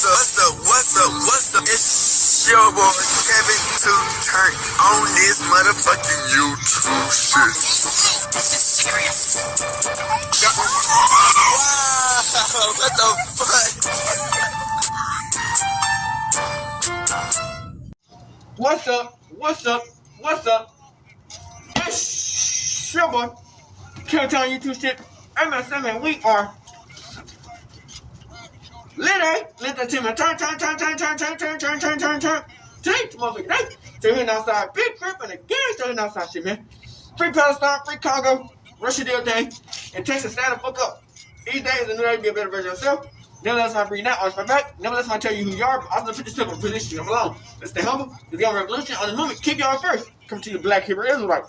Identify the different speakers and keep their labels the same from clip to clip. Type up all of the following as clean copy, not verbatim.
Speaker 1: What's up? It's your boy Kevin to turn on this motherfucking YouTube shit. Wow, what the fuck?
Speaker 2: What's up? It's your boy Kevin on YouTube shit. Man, we are Lled, let the team turn. Change, motherfucker. Still hitting outside, big grip and again, still hitting outside shit, man. Free Palestine, free Congo, Russia deal day, and Texas stand the fuck up. Each day is a new day to be a better version of yourself. Never let somebody bring you down, arch my back. Never let somebody tell you who you are, but also put yourself in a position I'm alone. Let's stay humble. Let's get on revolution on the movement. Kick y'all first. Come to the Black Hebrew Israelite.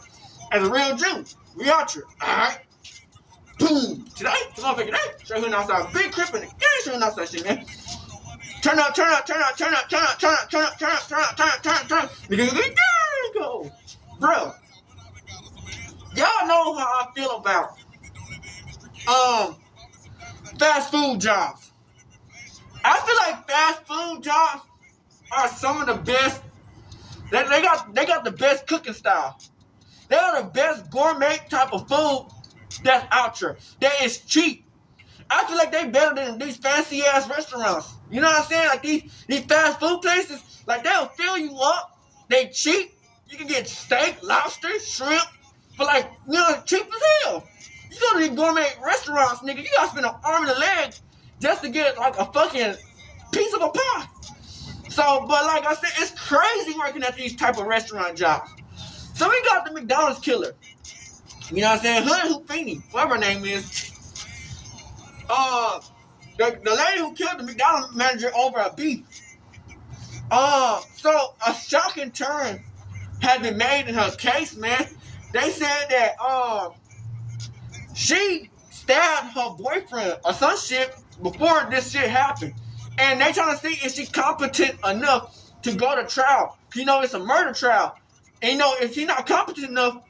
Speaker 2: As a real Jew, we out here. Alright? Boom! Today, the motherfucker today, straight hitting outside, big grip and again, straight hitting outside shit, man. Turn up. Go. Bro, y'all know how I feel about fast food jobs. I feel like fast food jobs are some of the best. They got the best cooking style. They are the best gourmet type of food that's out there. That is cheap. I feel like they better than these fancy ass restaurants. You know what I'm saying? Like these fast food places, like they'll fill you up. They cheap. You can get steak, lobster, shrimp for like, you know, cheap as hell. You go to these gourmet restaurants, nigga, you gotta spend an arm and a leg just to get like a fucking piece of a pie. So, but like I said, it's crazy working at these type of restaurant jobs. So we got the McDonald's killer. You know what I'm saying? Hood Hoopini, whatever her name is. The lady who killed the McDonald's manager over a beef. So a shocking turn had been made in her case, man. They said that she stabbed her boyfriend or some shit before this shit happened. And they trying to see if she's competent enough to go to trial. You know, it's a murder trial. And you know, if she's not competent enough,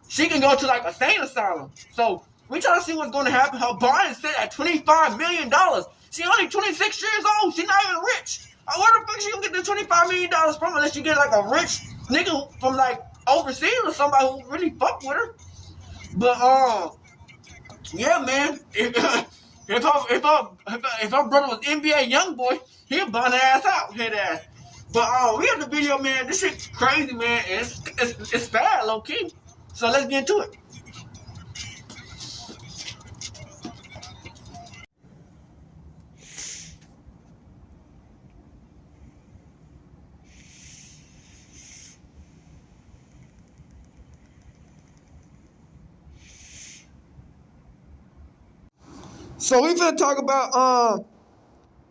Speaker 2: she can go to like a sane asylum. So we trying to see what's going to happen. Her bond is set at $25 million. She only 26 years old. She's not even rich. Where the fuck she gonna get the $25 million from unless you get like a rich nigga from like overseas or somebody who really fuck with her? But yeah, man. If her brother was NBA YoungBoy, he'd bun her ass out, head ass. But we have the video, man. This shit's crazy, man. And it's bad, low key. So let's get into it. So we finna talk about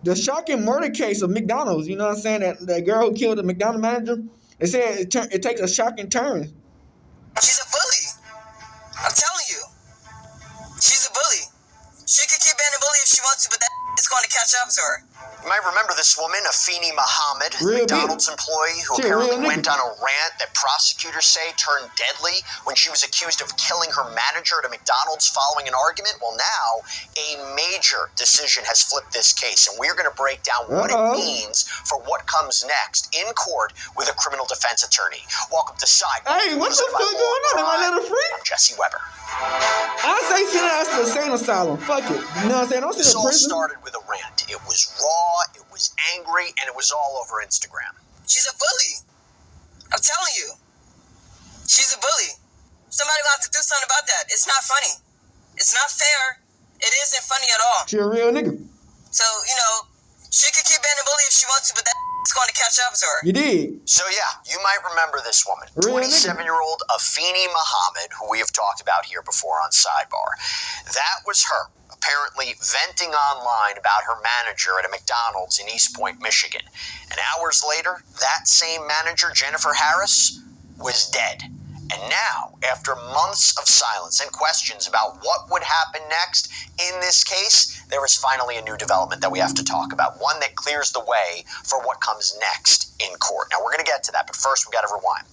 Speaker 2: the shocking murder case of McDonald's. You know what I'm saying? That girl who killed the McDonald's manager. They said it takes a shocking turn.
Speaker 3: She's a bully. I'm telling you. She's a bully. She could keep being a bully if she wants to, but that is going to catch up to her.
Speaker 4: You might remember this woman, Afini Muhammad,
Speaker 2: Real
Speaker 4: McDonald's employee who apparently went on a rant that prosecutors say turned deadly when she was accused of killing her manager at a McDonald's following an argument. Well, now a major decision has flipped this case, and we're going to break down what it means for what comes next in court with a criminal defense attorney. Welcome to Sidebar.
Speaker 2: Hey, what the fuck going on? Am I let her free?
Speaker 4: I'm Jesse Weber.
Speaker 2: I say send her ass to the sane asylum. Fuck it. You know what I'm saying? Don't send
Speaker 4: This
Speaker 2: her to
Speaker 4: all
Speaker 2: prison.
Speaker 4: started with a rant. It was raw, it was angry, and it was all over Instagram.
Speaker 3: She's a bully. I'm telling you. She's a bully. Somebody will have to do something about that. It's not funny. It's not fair. It isn't funny at all.
Speaker 2: She a real nigga.
Speaker 3: So, you know, she could keep being a bully if she wants to, but that's going to catch up to her.
Speaker 2: You did.
Speaker 4: So yeah, you might remember this woman,
Speaker 2: Real
Speaker 4: 27-year-old Afini Muhammad, who we have talked about here before on Sidebar. That was her, apparently venting online about her manager at a McDonald's in East Point, Michigan. And hours later, that same manager, Jennifer Harris, was dead. And now, after months of silence and questions about what would happen next in this case, there is finally a new development that we have to talk about, one that clears the way for what comes next in court. Now, we're going to get to that, but first we got to rewind.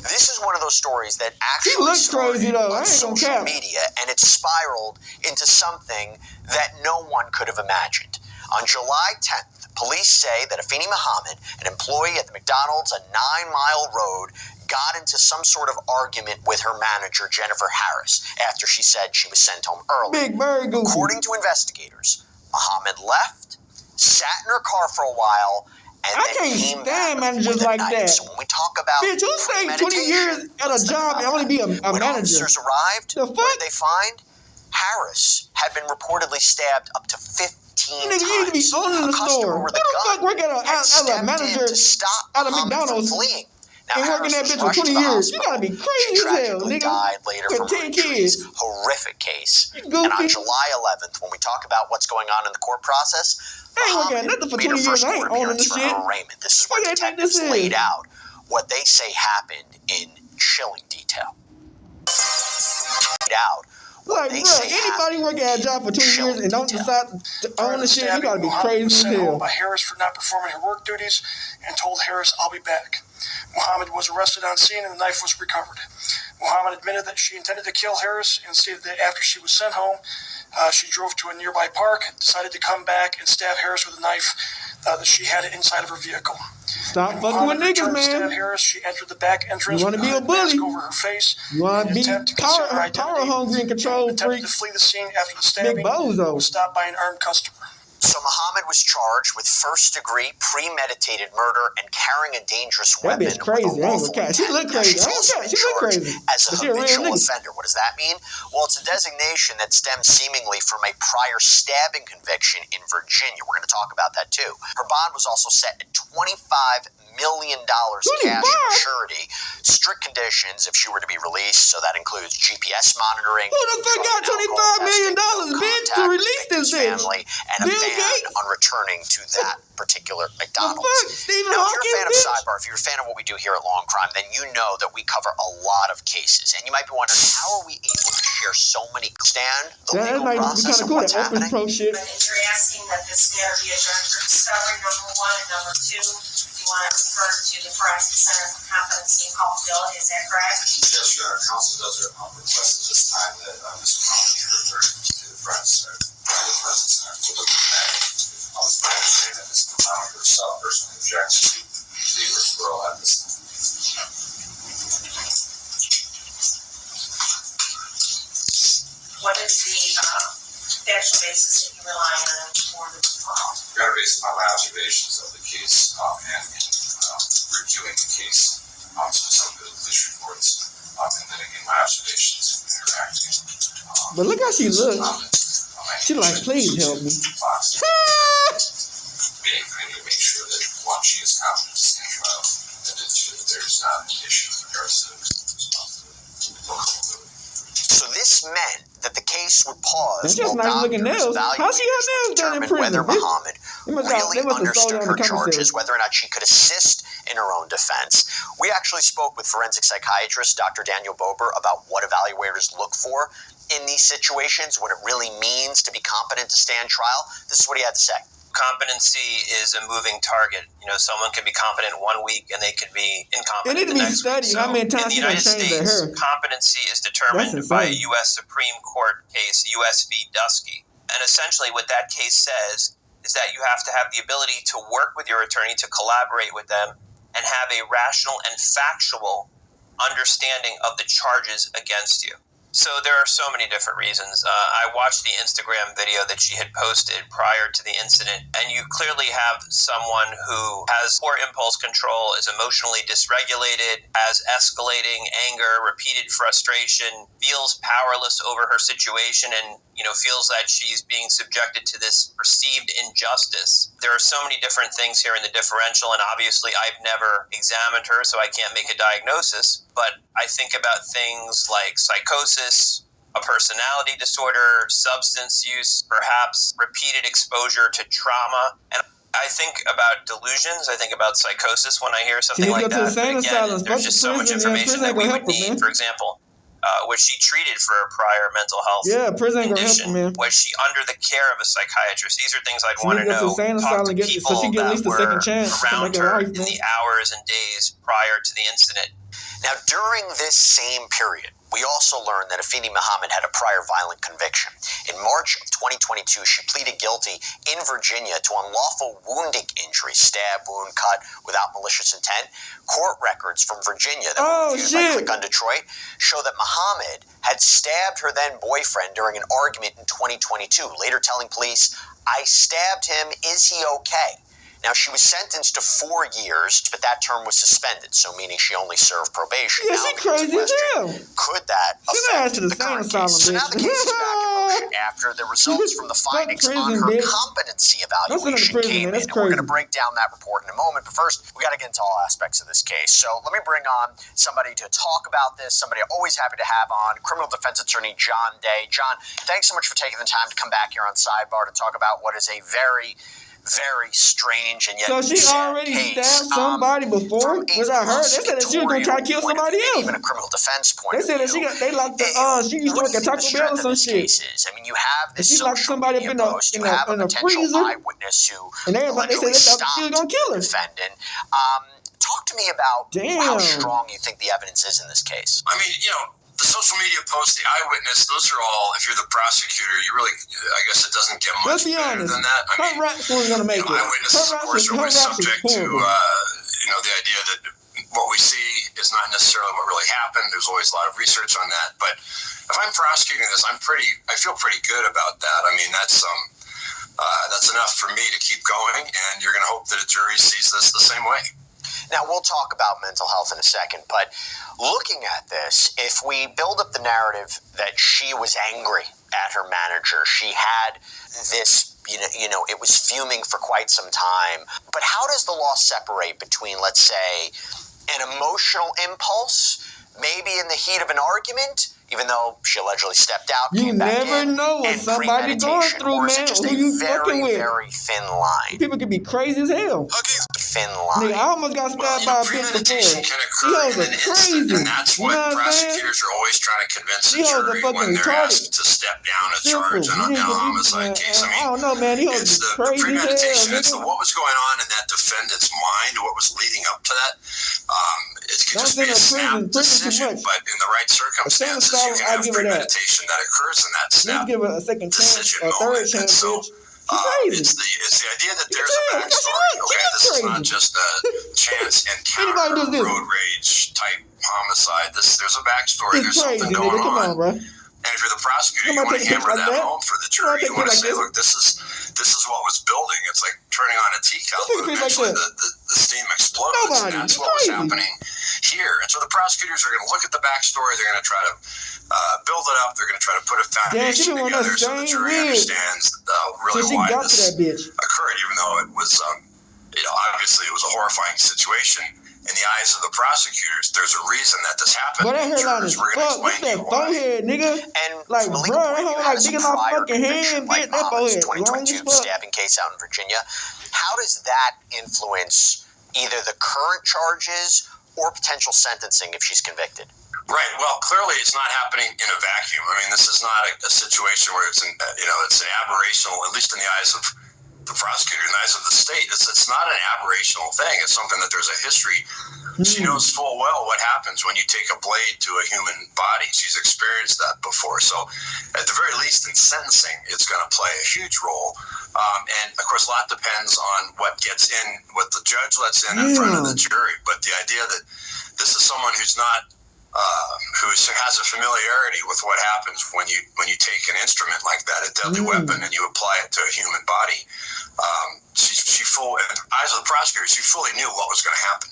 Speaker 4: This is one of those stories that actually started on social media, and it spiraled into something that no one could have imagined. On July 10th, police say that Afeni Muhammad, an employee at the McDonald's on 9 Mile Road, got into some sort of argument with her manager, Jennifer Harris, after she said she was sent home early.
Speaker 2: Big bird goofy.
Speaker 4: According to investigators, Muhammad left, sat in her car for a while, and
Speaker 2: I
Speaker 4: then
Speaker 2: can't
Speaker 4: came
Speaker 2: stand
Speaker 4: back
Speaker 2: managers like
Speaker 4: night.
Speaker 2: that.
Speaker 4: So when we talk about
Speaker 2: Bitch, who stayed 20 years at a job and only be a
Speaker 4: when
Speaker 2: manager?
Speaker 4: officers arrived,
Speaker 2: The
Speaker 4: what
Speaker 2: fuck?
Speaker 4: did they find? Harris had been reportedly stabbed up to 15
Speaker 2: Nigga,
Speaker 4: times.
Speaker 2: you need to be owning the
Speaker 4: A customer
Speaker 2: store. Who
Speaker 4: with
Speaker 2: the
Speaker 4: a
Speaker 2: fuck
Speaker 4: gun
Speaker 2: work
Speaker 4: had
Speaker 2: as a
Speaker 4: stepped
Speaker 2: manager
Speaker 4: in to stop
Speaker 2: at a
Speaker 4: Muhammad from
Speaker 2: McDonald's
Speaker 4: fleeing. Now,
Speaker 2: and working that
Speaker 4: Harris
Speaker 2: bitch
Speaker 4: was
Speaker 2: for
Speaker 4: rushed
Speaker 2: 20
Speaker 4: to the
Speaker 2: years? You
Speaker 4: hospital.
Speaker 2: gotta be
Speaker 4: She
Speaker 2: crazy as hell,
Speaker 4: tragically
Speaker 2: nigga.
Speaker 4: died later
Speaker 2: With
Speaker 4: from
Speaker 2: 10
Speaker 4: her injuries.
Speaker 2: kids.
Speaker 4: Horrific case.
Speaker 2: You
Speaker 4: And on
Speaker 2: goofy.
Speaker 4: July 11th, when we talk about what's going on in the court process,
Speaker 2: I ain't working at
Speaker 4: Muhammad
Speaker 2: nothing for
Speaker 4: made her
Speaker 2: 20 years.
Speaker 4: first
Speaker 2: I ain't
Speaker 4: court
Speaker 2: owning
Speaker 4: appearance
Speaker 2: this
Speaker 4: for
Speaker 2: shit.
Speaker 4: her arraignment. This is
Speaker 2: What
Speaker 4: where
Speaker 2: do they think this
Speaker 4: detectives laid
Speaker 2: is?
Speaker 4: out what they say happened in chilling detail.
Speaker 2: Like, bro, anybody working at a job for 20 years and don't decide to own the shit, you gotta be crazy as
Speaker 5: sent
Speaker 2: hell.
Speaker 5: home by Harris for not performing her work duties and told Harris, "I'll be back." Muhammad was arrested on scene and the knife was recovered. Muhammad admitted that she intended to kill Harris and stated that after she was sent home, she drove to a nearby park, decided to come back and stab Harris with a knife that she had inside of her vehicle.
Speaker 2: Stop fucking with niggas,
Speaker 5: To stab
Speaker 2: man.
Speaker 5: Harris, she entered the back entrance.
Speaker 2: You wanna
Speaker 5: with
Speaker 2: be a
Speaker 5: a mask
Speaker 2: bully.
Speaker 5: over her face.
Speaker 2: You wanna
Speaker 5: in an
Speaker 2: be
Speaker 5: attempt to conceal her
Speaker 2: power
Speaker 5: identity.
Speaker 2: hungry and control
Speaker 5: Attempted
Speaker 2: freak.
Speaker 5: to flee the scene after the stabbing.
Speaker 2: Big bozo.
Speaker 5: Was stopped by an armed customer.
Speaker 4: So Muhammad was charged with first-degree premeditated murder and carrying a dangerous
Speaker 2: That
Speaker 4: weapon.
Speaker 2: bitch crazy.
Speaker 4: with a
Speaker 2: I ain't
Speaker 4: lawful
Speaker 2: gonna catch. She
Speaker 4: intent.
Speaker 2: look
Speaker 4: Now,
Speaker 2: crazy.
Speaker 4: she's
Speaker 2: I ain't
Speaker 4: also
Speaker 2: catch.
Speaker 4: been
Speaker 2: She look
Speaker 4: charged
Speaker 2: crazy.
Speaker 4: as a
Speaker 2: But she a real
Speaker 4: habitual
Speaker 2: nigga.
Speaker 4: offender. What does that mean? Well, it's a designation that stems seemingly from a prior stabbing conviction in Virginia. We're going to talk about that too. Her bond was also set at $25 million cash for surety, strict conditions if she were to be released. So that includes GPS monitoring.
Speaker 2: Who the fuck got $25 million, bitch, to release this bitch?
Speaker 4: Family and a
Speaker 2: Bill
Speaker 4: ban
Speaker 2: Gates?
Speaker 4: on returning to that particular McDonald's.
Speaker 2: fuck? Stephen
Speaker 4: Now, if you're a fan of
Speaker 2: Hawking, bitch?
Speaker 4: Sidebar, if you're a fan of what we do here at Long Crime, then you know that we cover a lot of cases. And you might be wondering, how are we able to share so many stand the
Speaker 2: Yeah, that
Speaker 4: legal
Speaker 2: might be
Speaker 4: process
Speaker 2: kind of
Speaker 4: of
Speaker 2: cool,
Speaker 4: what's
Speaker 2: that open
Speaker 4: happening?
Speaker 2: pro shit.
Speaker 3: You're asking that this matter be adjourned for discovery, number one, and number two, you want to refer to the Forensic Center for Competency and Culpability, is that correct?
Speaker 6: Yes, Your Honor. Counsel does request at this time that Mr. Muhammad be referred to the Forensic Center for looking at it. It's my understanding that Ms. Muhammad herself personally objects to the referral at this time.
Speaker 3: What is the actual basis that you rely on for the referral?
Speaker 6: Your Honor, based upon my observations of the case and reviewing the case, specifically the police reports, and then again my observations in interacting.
Speaker 2: But look how she looks. She like, please help me.
Speaker 6: We need to make sure that one, she is competent to stand trial, and that two, that there's not an issue in regards to responsibility.
Speaker 4: So this meant that the case would pause
Speaker 2: That's just
Speaker 4: while
Speaker 2: nice looking
Speaker 4: doctors
Speaker 2: nails. How she got nails done in
Speaker 4: determined
Speaker 2: prison?
Speaker 4: whether
Speaker 2: Bitch.
Speaker 4: Muhammad
Speaker 2: They must
Speaker 4: really
Speaker 2: have sold
Speaker 4: understood
Speaker 2: her on
Speaker 4: her
Speaker 2: the cover
Speaker 4: charges,
Speaker 2: sale.
Speaker 4: whether or not she could assist in her own defense. We actually spoke with forensic psychiatrist Dr. Daniel Bober about what evaluators look for in these situations, what it really means to be competent to stand trial. This is what he had to say.
Speaker 7: Competency is a moving target. You know, someone can be competent 1 week and they could be incompetent.
Speaker 2: It need to
Speaker 7: the
Speaker 2: be
Speaker 7: next
Speaker 2: studied.
Speaker 7: week.
Speaker 2: How many times
Speaker 7: in the
Speaker 2: she done
Speaker 7: United
Speaker 2: changed her
Speaker 7: States,
Speaker 2: hair?
Speaker 7: competency is determined
Speaker 2: That's
Speaker 7: by a
Speaker 2: insane.
Speaker 7: U.S. Supreme Court case, U.S. v. Dusky. And essentially what that case says is that you have to have the ability to work with your attorney, to collaborate with them, and have a rational and factual understanding of the charges against you. So there are so many different reasons. I watched the Instagram video that she had posted prior to the incident, and you clearly have someone who has poor impulse control, is emotionally dysregulated, has escalating anger, repeated frustration, feels powerless over her situation, and feels that she's being subjected to this perceived injustice. There are so many different things here in the differential, and obviously I've never examined her, so I can't make a diagnosis, but I think about things like psychosis, a personality disorder, substance use, perhaps repeated exposure to trauma, and I think about delusions. I think about psychosis when I hear something like that. But again, there's just so much information that we would need. For example, was she treated for a prior mental health condition? Was she under the care of a psychiatrist? These are things I'd want to know. Talk to people that were around her in the hours and days prior to the incident.
Speaker 4: Now, during this same period, We also learned that Afeni Muhammad had a prior violent conviction. In March of 2022, she pleaded guilty in Virginia to unlawful wounding injury, stab, wound, cut without malicious intent. Court records from Virginia that were reviewed by Click on Detroit show that Muhammad had stabbed her then boyfriend during an argument in 2022, later telling police, "I stabbed him, is he okay?" Now, she was sentenced to 4 years, but that term was suspended, so meaning she only served probation.
Speaker 2: Yeah, she crazy as hell.
Speaker 4: Could that affect the current case? So now the case is back in motion after the results from the findings on her competency evaluation came in. And we're going to break down that report in a moment, but first, we got to get into all aspects of this case. So let me bring on somebody to talk about this, somebody I'm always happy to have on, criminal defense attorney John Day. John, thanks so much for taking the time to come back here on Sidebar to talk about what is a very strange and yet
Speaker 2: so she already stabbed somebody before? Because I heard they said that she was gonna try to kill somebody else.
Speaker 4: Even a criminal defense point.
Speaker 2: They said that they locked the she used to work at Taco Bell or some shit.
Speaker 4: I mean, you have this
Speaker 2: she locked somebody up in a freezer.
Speaker 4: Eyewitness who
Speaker 2: and they said they thought she was gonna kill her.
Speaker 4: Defendant. Talk to me about how strong you think the evidence is in this case.
Speaker 6: I mean, the social media posts, the eyewitness, those are all, if you're the prosecutor, you really, I guess it doesn't get much better than that. I mean,
Speaker 2: raps wasn't going to make it.
Speaker 6: Eyewitnesses, of course, are always subject to, the idea that what we see is not necessarily what really happened. There's always a lot of research on that. But if I'm prosecuting this, I feel pretty good about that. I mean, that's enough for me to keep going, and you're going to hope that a jury sees this the same way.
Speaker 4: Now, we'll talk about mental health in a second, but looking at this, if we build up the narrative that she was angry at her manager, she had this, it was fuming for quite some time, but how does the law separate between, let's say, an emotional impulse, maybe in the heat of an argument, even though she allegedly stepped out, came back in,
Speaker 2: you never know what somebody going through, man. Who you fucking with?
Speaker 4: Very thin line.
Speaker 2: People can be crazy as hell.
Speaker 4: Thin line.
Speaker 2: Nigga, I almost got stabbed by a bitch before.
Speaker 6: Premeditation can occur in an instant, and that's what prosecutors are always trying to convince the jury when they're asked to step down a charge in a homicide case. I mean,
Speaker 2: I don't know, man.
Speaker 6: It's the premeditation. It's what was going on in that defendant's mind, what was leading up to that. It could just be a snap decision, but in the right circumstances, you can have premeditation that occurs in that snap
Speaker 2: give her a second chance,
Speaker 6: decision
Speaker 2: a third
Speaker 6: moment.
Speaker 2: chance,
Speaker 6: And so, it's the idea that there's a backstory. Okay, this is not just a chance encounter, road rage type homicide. There's a backstory. There's something going on.
Speaker 2: Bro.
Speaker 6: And if you're the prosecutor, you want to hammer that home for the jury. You want to say, look, this is what was building. It's like turning on a tea kettle. Eventually, the steam explodes, and that's what was happening here. And so the prosecutors are going to look at the backstory. They're going to try to build it up. They're going to try to put a foundation together so the jury understands really why this occurred, even though it was, obviously it was a horrifying situation. In the eyes of the prosecutors, there's a reason that this happened.
Speaker 2: But that hairline is fuck. What's that forehead, nigga?
Speaker 4: And
Speaker 2: like, bro, that whole like digging my fucking hand, bitch. That forehead long as fuck.
Speaker 4: Stabbing case out in Virginia. How does that influence either the current charges or potential sentencing if she's convicted?
Speaker 6: Right. Well, clearly it's not happening in a vacuum. I mean, this is not a situation where it's an aberrational, at least in the eyes of the prosecutor, in the eyes of the state. It's not an aberrational thing. It's something that there's a history. She knows full well what happens when you take a blade to a human body. She's experienced that before. So at the very least in sentencing, it's going to play a huge role. And of course, a lot depends on what gets in, what the judge lets in front of the jury. But the idea that this is someone who's not, who has a familiarity with what happens when you take an instrument like that, a deadly weapon, and you apply it to a human body. She fully, in the eyes of the prosecutor, she fully knew what was going to happen.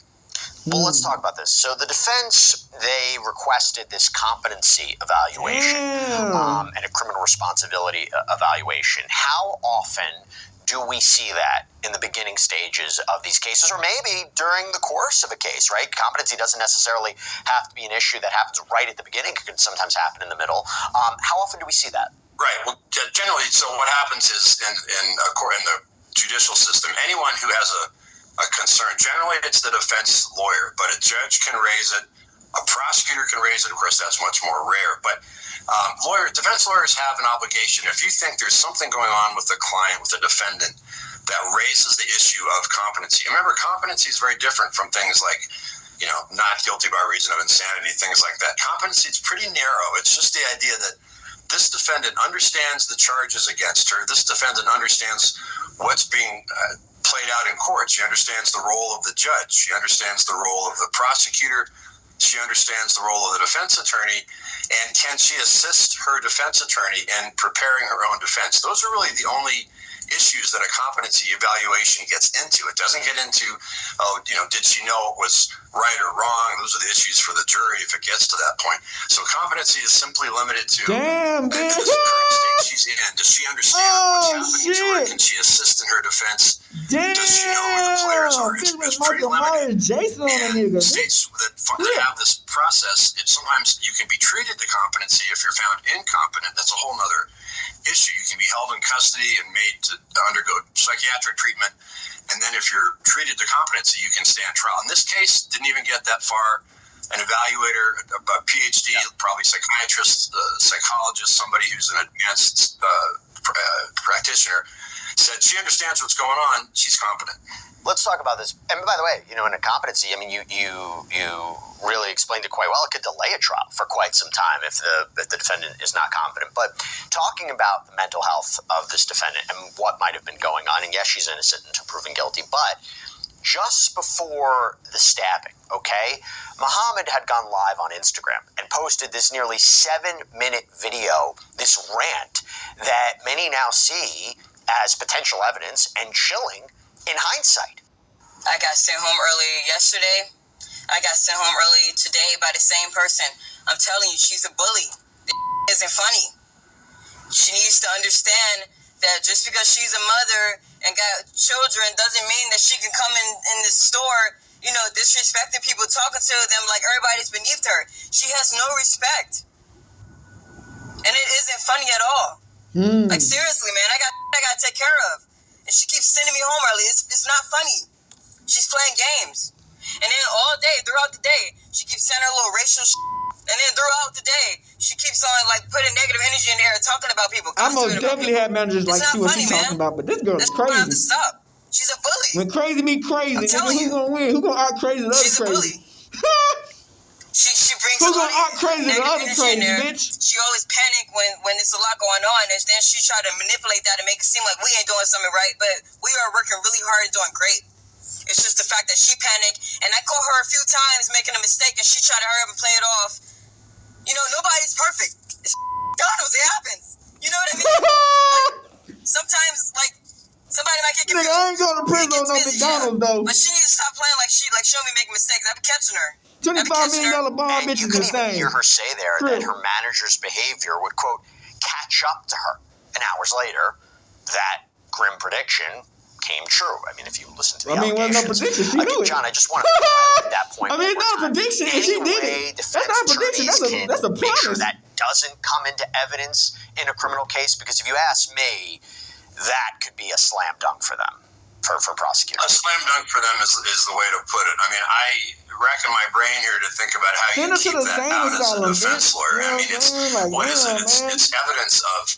Speaker 4: Well, let's talk about this. So the defense, they requested this competency evaluation and a criminal responsibility evaluation. How often do we see that in the beginning stages of these cases, or maybe during the course of a case, right? Competency doesn't necessarily have to be an issue that happens right at the beginning. It can sometimes happen in the middle. How often do we see that?
Speaker 6: Right. Well, generally, so what happens is in the judicial system, anyone who has a concern, generally it's the defense lawyer, but a judge can raise it, a prosecutor can raise it. Of course, that's much more rare, but defense lawyers have an obligation. If you think there's something going on with the client, with the defendant, that raises the issue of competency. Remember, competency is very different from things like not guilty by reason of insanity, things like that. Competency is pretty narrow. It's just the idea that this defendant understands the charges against her. This defendant understands what's being played out in court. She understands the role of the judge. She understands the role of the prosecutor. She understands the role of the defense attorney. And can she assist her defense attorney in preparing her own defense? Those are really the only issues that a competency evaluation gets into. It doesn't get into, did she know it was right or wrong? Those are the issues for the jury if it gets to that point. So competency is simply limited to the current state she's in. Does she understand what's happening to her? Can she assist in her defense? Does she know who the players are? It's pretty limited. And states that have this process, sometimes you can be treated to competency if you're found incompetent. That's a whole other issue. You can be held in custody and made to undergo psychiatric treatment, and then if you're treated to competency, you can stand trial. In this case, didn't even get that far. An evaluator, a PhD, probably psychiatrist, psychologist, somebody who's an advanced practitioner, said she understands what's going on. She's competent.
Speaker 4: Let's talk about this. And by the way, in a competency, I mean, you really explained it quite well. It could delay a trial for quite some time if the defendant is not competent. But talking about the mental health of this defendant and what might have been going on, and yes, she's innocent until proven guilty, but just before the stabbing, okay, Muhammad had gone live on Instagram and posted this nearly 7-minute video, this rant that many now see as potential evidence and chilling in hindsight.
Speaker 3: I got sent home early yesterday. I got sent home early today by the same person. I'm telling you, she's a bully. This isn't funny. She needs to understand that just because she's a mother and got children doesn't mean that she can come in the store, disrespecting people, talking to them like everybody's beneath her. She has no respect. And it isn't funny at all. Like, seriously, man, I got to take care of. And she keeps sending me home early. It's not funny. She's playing games. And then all day, throughout the day, she keeps sending her little racial shit. And then throughout the day, she keeps on, putting negative energy in there, talking about people.
Speaker 2: I most definitely have managers see what she's talking about, but this girl is crazy.
Speaker 3: Have to stop. She's a bully.
Speaker 2: When crazy meet crazy, who's gonna win? Who's gonna out crazy the other crazy?
Speaker 3: She's a bully. She brings
Speaker 2: who's
Speaker 3: a lot
Speaker 2: gonna out
Speaker 3: of
Speaker 2: crazy the other
Speaker 3: energy
Speaker 2: crazy,
Speaker 3: in there.
Speaker 2: bitch?
Speaker 3: She always panic when there's a lot going on, and then she try to manipulate that and make it seem like we ain't doing something right, but we are working really hard and doing great. It's just the fact that she panicked, and I caught her a few times making a mistake, and she tried to hurry up and play it off. Nobody's perfect. It's McDonald's. It happens. You know what I mean? Sometimes, somebody might get confused.
Speaker 2: Nigga, I ain't going to prison on no McDonald's, though.
Speaker 3: But she needs to stop playing like she don't be making mistakes. I've been catching her.
Speaker 2: $25 million bond bitch
Speaker 4: You
Speaker 2: is
Speaker 4: could
Speaker 2: insane.
Speaker 4: even hear her say there that her manager's behavior would, quote, catch up to her. And hours later, that grim prediction came true. I mean, if you listen to the allegations.
Speaker 2: Wasn't no prediction. She knew it.
Speaker 4: John, I just want to highlight that point.
Speaker 2: It's not a prediction, and she did it. That's not a prediction. That's a promise.
Speaker 4: Make sure that doesn't come into evidence in a criminal case, because if you ask me, that could be a slam dunk for them, for prosecutors.
Speaker 6: A slam dunk for them is the way to put it. I mean, I racking my brain here to think about how you keep that out as a defense lawyer. I mean, it's evidence of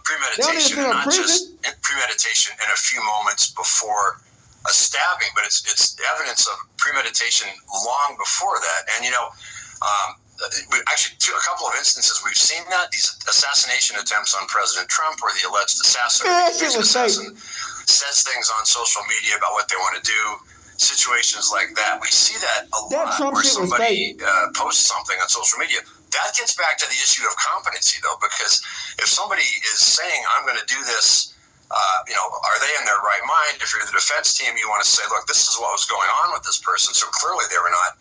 Speaker 6: premeditation, and not just premeditation in a few moments before a stabbing, but it's evidence of premeditation long before that. And actually, a couple of instances we've seen that, these assassination attempts on President Trump, where the alleged assassin says things on social media about what they want to do. Situations like that, we see that a lot, where somebody posts something on social media. That gets back to the issue of competency, though, because if somebody is saying, I'm going to do this, are they in their right mind? If you're the defense team, you want to say, look, this is what was going on with this person. So clearly they were not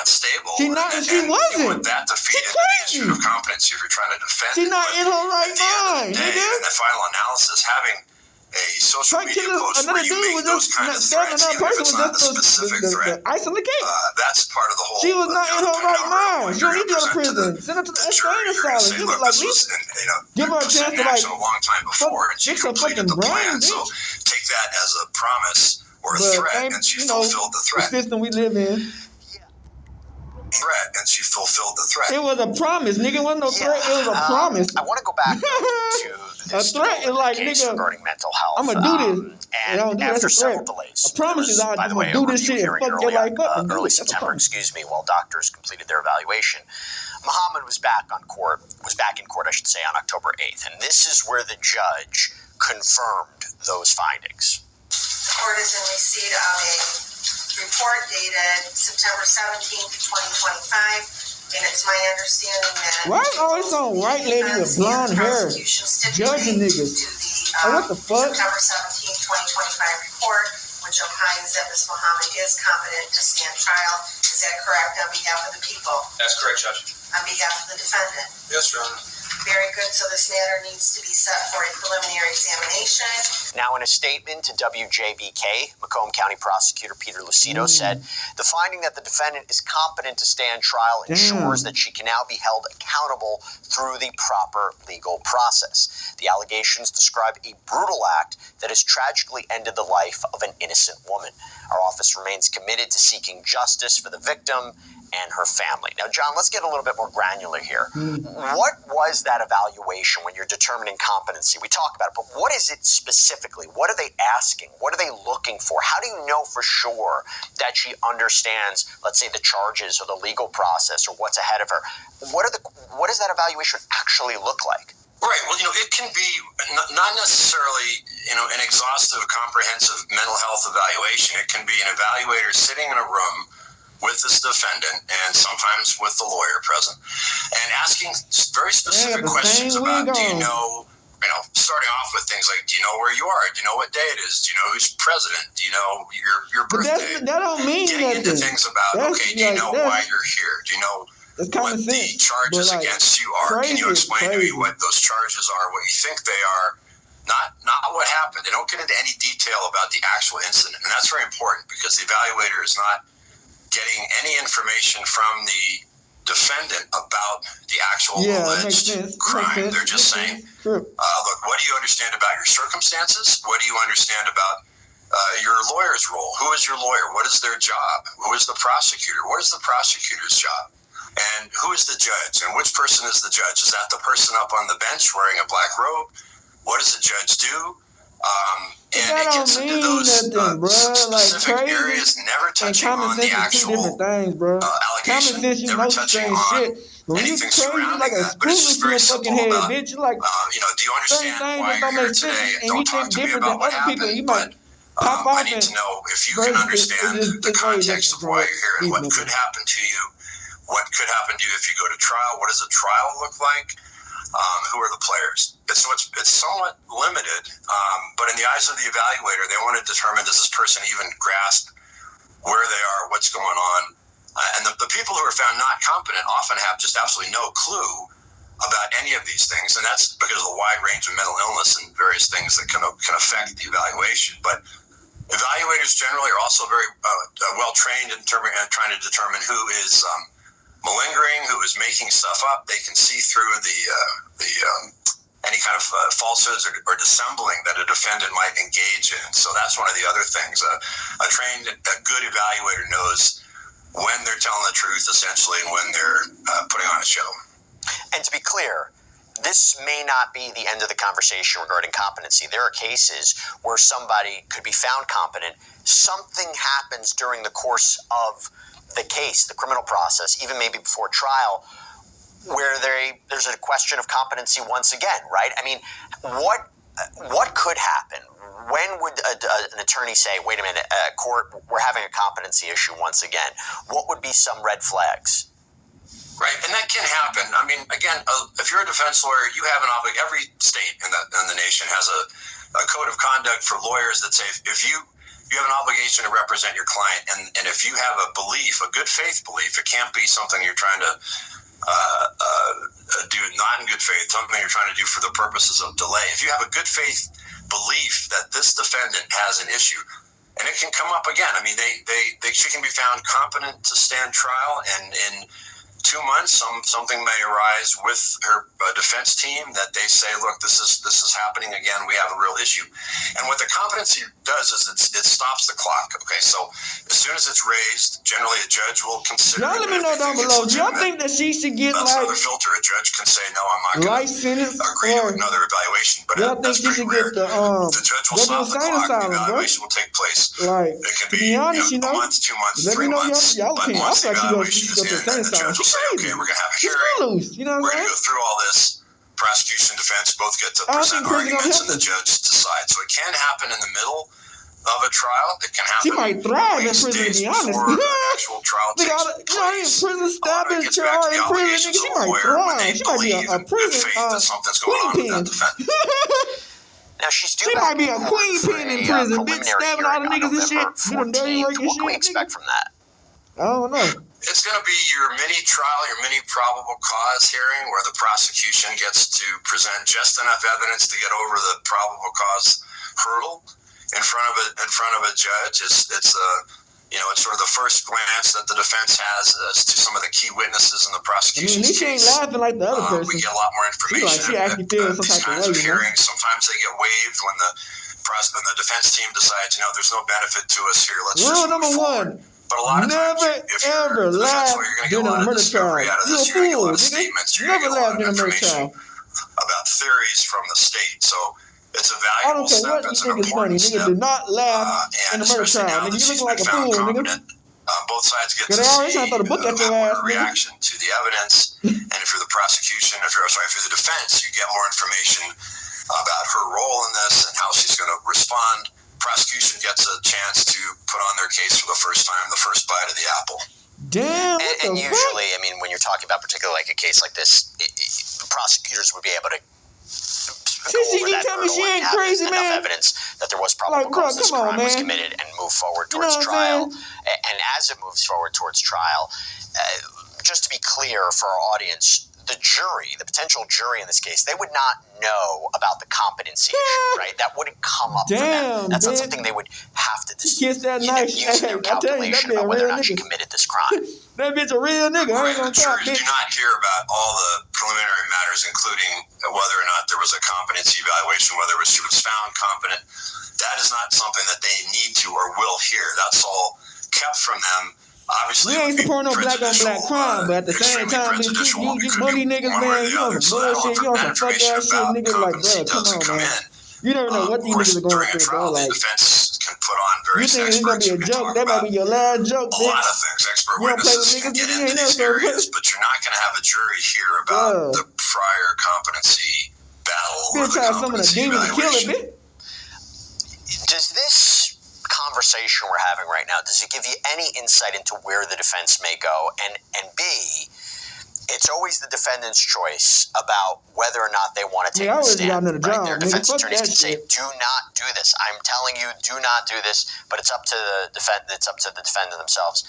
Speaker 6: stable.
Speaker 2: She wasn't.
Speaker 6: You want that defeated the issue of competency if you're trying to defend
Speaker 2: She's not in her right mind.
Speaker 6: In the final analysis, having a social media post where you make those kind of threats, even if it's not a specific threat,
Speaker 2: ice on the cake.
Speaker 6: that's part of the whole.
Speaker 2: She was not in her right mind. She don't need to go to prison. Send her to the insane asylum.
Speaker 6: Say, look, this was
Speaker 2: give her a chance to
Speaker 6: a long time before, and she completed the plan. So take that as a promise or a threat, and she fulfilled the threat.
Speaker 2: The system we live in.
Speaker 6: threat, and she fulfilled the threat.
Speaker 2: It was a promise, nigga. It wasn't no threat. It was a promise.
Speaker 4: I want to go back to this
Speaker 2: a threat is like,
Speaker 4: case
Speaker 2: nigga,
Speaker 4: regarding mental health.
Speaker 2: I'm gonna do this.
Speaker 4: And
Speaker 2: I don't do
Speaker 4: after
Speaker 2: that's a
Speaker 4: several
Speaker 2: threat.
Speaker 4: delays,
Speaker 2: A promise is
Speaker 4: by
Speaker 2: I'm
Speaker 4: the way,
Speaker 2: gonna do
Speaker 4: a
Speaker 2: this
Speaker 4: review
Speaker 2: shit and
Speaker 4: hearing
Speaker 2: fuck your life up. And do
Speaker 4: early
Speaker 2: it. That's a
Speaker 4: September,
Speaker 2: promise.
Speaker 4: while doctors completed their evaluation. Muhammad was back in court, I should say, on October 8th, and this is where the judge confirmed those findings.
Speaker 3: The court is in receipt of a report dated September 17th, 2025, and it's my understanding that...
Speaker 2: Why is always some white lady with blonde hair judging niggas? What the fuck?
Speaker 3: September 17th, 2025 report, which opines that Ms. Muhammad is competent to stand trial. Is that correct on behalf of the people?
Speaker 6: That's correct, Judge.
Speaker 3: On behalf of the defendant?
Speaker 6: Yes, Your Honor.
Speaker 3: Very good. So this matter needs to be set for a preliminary examination.
Speaker 4: Now, in a statement to WJBK, Macomb County Prosecutor Peter Lucido said, the finding that the defendant is competent to stand trial ensures that she can now be held accountable through the proper legal process. The allegations describe a brutal act that has tragically ended the life of an innocent woman. Our office remains committed to seeking justice for the victim and her family. Now, John, let's get a little bit more granular here. What was that evaluation when you're determining competency? We talk about it, but what is it specifically? What are they asking? What are they looking for? How do you know for sure that she understands, let's say, the charges or the legal process or what's ahead of her? What does that evaluation actually look like?
Speaker 6: Right. Well, it can be not necessarily, an exhaustive, comprehensive mental health evaluation. It can be an evaluator sitting in a room with this defendant and sometimes with the lawyer present and asking very specific questions about, do you know, starting off with things like, do you know where you are? Do you know what day it is? Do you know who's president? Do you know your birthday?
Speaker 2: That don't mean
Speaker 6: Getting
Speaker 2: nothing.
Speaker 6: into things about, do you know why you're here? Do you know what the charges against you are? Can you explain to me what those charges are, what you think they are? Not what happened. They don't get into any detail about the actual incident. And that's very important because the evaluator is not getting any information from the defendant about the actual alleged crime. They're just saying, look, what do you understand about your circumstances? What do you understand about your lawyer's role? Who is your lawyer? What is their job? Who is the prosecutor? What is the prosecutor's job? And who is the judge? And which person is the judge? Is that the person up on the bench wearing a black robe? What does the judge do? And it gets into those specific areas, never touching on the actual allegation, never touching on anything surrounding that. But it's just very simple about, do you understand why you're here today? And don't talk to me about what happened, but I need to know if you can understand the context of why you're here and what could happen to you, what could happen to you if you go to trial, what does a trial look like? Who are the players? So it's somewhat limited, but in the eyes of the evaluator, they want to determine, does this person even grasp where they are, what's going on? And the people who are found not competent often have just absolutely no clue about any of these things, and that's because of the wide range of mental illness and various things that can affect the evaluation. But evaluators generally are also very well trained in trying to determine who is malingering, who is making stuff up. They can see through any kind of falsehoods or dissembling that a defendant might engage in. So that's one of the other things. A good evaluator knows when they're telling the truth, essentially, and when they're putting on a show.
Speaker 4: And to be clear, this may not be the end of the conversation regarding competency. There are cases where somebody could be found competent. Something happens during the course of the case, the criminal process, even maybe before trial, where there's a question of competency once again, right? I mean, what could happen? When would an attorney say, wait a minute, court, we're having a competency issue once again? What would be some red flags?
Speaker 6: Right, and that can happen. I mean, again, if you're a defense lawyer, you have an obligation. Every state in the nation has a code of conduct for lawyers that say if you have an obligation to represent your client, and if you have a belief, a good faith belief, it can't be something you're trying to do not in good faith, something you're trying to do for the purposes of delay. If you have a good faith belief that this defendant has an issue, and it can come up again. I mean, she can be found competent to stand trial, and in 2 months, something may arise with her defense team that they say, look, this is happening again. We have a real issue. And what the competency does is it stops the clock. Okay, so as soon as it's raised, generally a judge will consider.
Speaker 2: Y'all let me know down below. Do y'all think that she should get
Speaker 6: that's
Speaker 2: like
Speaker 6: another filter? A judge can say, no, I'm not going to agree to another evaluation. But
Speaker 2: y'all think she should get the
Speaker 6: judge will stop the clock. The evaluation will take place.
Speaker 2: Like,
Speaker 6: it can
Speaker 2: to
Speaker 6: be
Speaker 2: honest,
Speaker 6: a month, 2 months,
Speaker 2: let
Speaker 6: 3
Speaker 2: me know
Speaker 6: months.
Speaker 2: y'all
Speaker 6: But
Speaker 2: opinion.
Speaker 6: once the
Speaker 2: I thought
Speaker 6: evaluation is in, then the judge will say, okay, we're going to have a hearing.
Speaker 2: You know what I'm
Speaker 6: We're going to
Speaker 2: saying?
Speaker 6: go through all this. Prosecution, defense both get to present arguments, and the judge decides. So it can happen in the middle of a trial. It can happen.
Speaker 2: She might thrive in prison, to be honest.
Speaker 6: Before an actual trial takes place.
Speaker 2: In prison, stabbing,
Speaker 6: It gets back to the allegations of
Speaker 2: she
Speaker 6: a
Speaker 2: might
Speaker 6: lawyer when they
Speaker 2: thrive. She might be
Speaker 6: believe
Speaker 2: a
Speaker 6: in good
Speaker 2: prison
Speaker 6: faith that something's going on with that defendant.
Speaker 4: Now she's due
Speaker 2: She
Speaker 4: back
Speaker 2: might be a queen pin in prison, bitch, stabbing all the niggas and shit. You done dirty work and
Speaker 4: What
Speaker 2: shit.
Speaker 4: can we expect from that?
Speaker 2: I don't know.
Speaker 6: It's going to be your mini trial, your mini probable cause hearing, where the prosecution gets to present just enough evidence to get over the probable cause hurdle in front of a judge. It's sort of the first glance that the defense has as to some of the key witnesses in the prosecution's
Speaker 2: she ain't
Speaker 6: case.
Speaker 2: laughing like the other person.
Speaker 6: We get a lot more information.
Speaker 2: She actually feels some
Speaker 6: these
Speaker 2: type of
Speaker 6: kinds
Speaker 2: way,
Speaker 6: of hearings, sometimes they get waived when the defense team decides, there's no benefit to us here. Let's
Speaker 2: Rule
Speaker 6: just
Speaker 2: number
Speaker 6: move forward.
Speaker 2: one.
Speaker 6: But a lot of times,
Speaker 2: Never ever laugh
Speaker 6: you're going to get a lot of
Speaker 2: murder
Speaker 6: discovery
Speaker 2: trial.
Speaker 6: out of this. You're going to get a lot of statements. You're going to get a lot of information about theories from the state. So it's a valuable step. It's an important step.
Speaker 2: Nigga, do not laugh in the murder trial. Nigga, you looking like a fool, nigga.
Speaker 6: Both sides get to
Speaker 2: they always trying to throw the book at your ass,
Speaker 6: reaction to the evidence. And if you're the prosecution, if you're the defense, you get more information about her role in this and how she's going to respond. Prosecution gets a chance to put on their case for the first time, the first bite of the apple.
Speaker 2: Damn.
Speaker 4: And usually, I mean, when you're talking about particularly like a case like this, prosecutors would be able to go over that hurdle and have enough evidence that there was probable cause this crime was committed and move forward towards trial. And as it moves forward towards trial, just to be clear for our audience, the jury, the potential jury in this case, they would not know about the competency issue, right? That wouldn't come up for them. That's not something they would have to use in their calculation about whether or not she committed this crime.
Speaker 2: That bitch a real nigga. I ain't gonna talk,
Speaker 6: bitch. Do not hear about all the preliminary matters, including whether or not there was a competency evaluation, whether she was found competent. That is not something that they need to or will hear. That's all kept from them. Obviously,
Speaker 2: we ain't supporting no black on black crime, but at the same time, you bully niggas, man, you on some bullshit, you on some fuck ass shit, niggas like, bro, come on, man. You never know what these niggas are going through, bro. Like,
Speaker 6: defense can put on various
Speaker 2: you think it's gonna be a joke? That might be your last joke, bitch.
Speaker 6: A lot of things. Expert witnesses can get into these areas, but you're not going to have a jury hear about the prior competency battle or the competency evaluation.
Speaker 4: Does this conversation we're having right now, does it give you any insight into where the defense may go? And B, it's always the defendant's choice about whether or not they want to take the stand. Right? Their defense attorneys can say, do not do this. I'm telling you, do not do this, but it's up to the defendant themselves.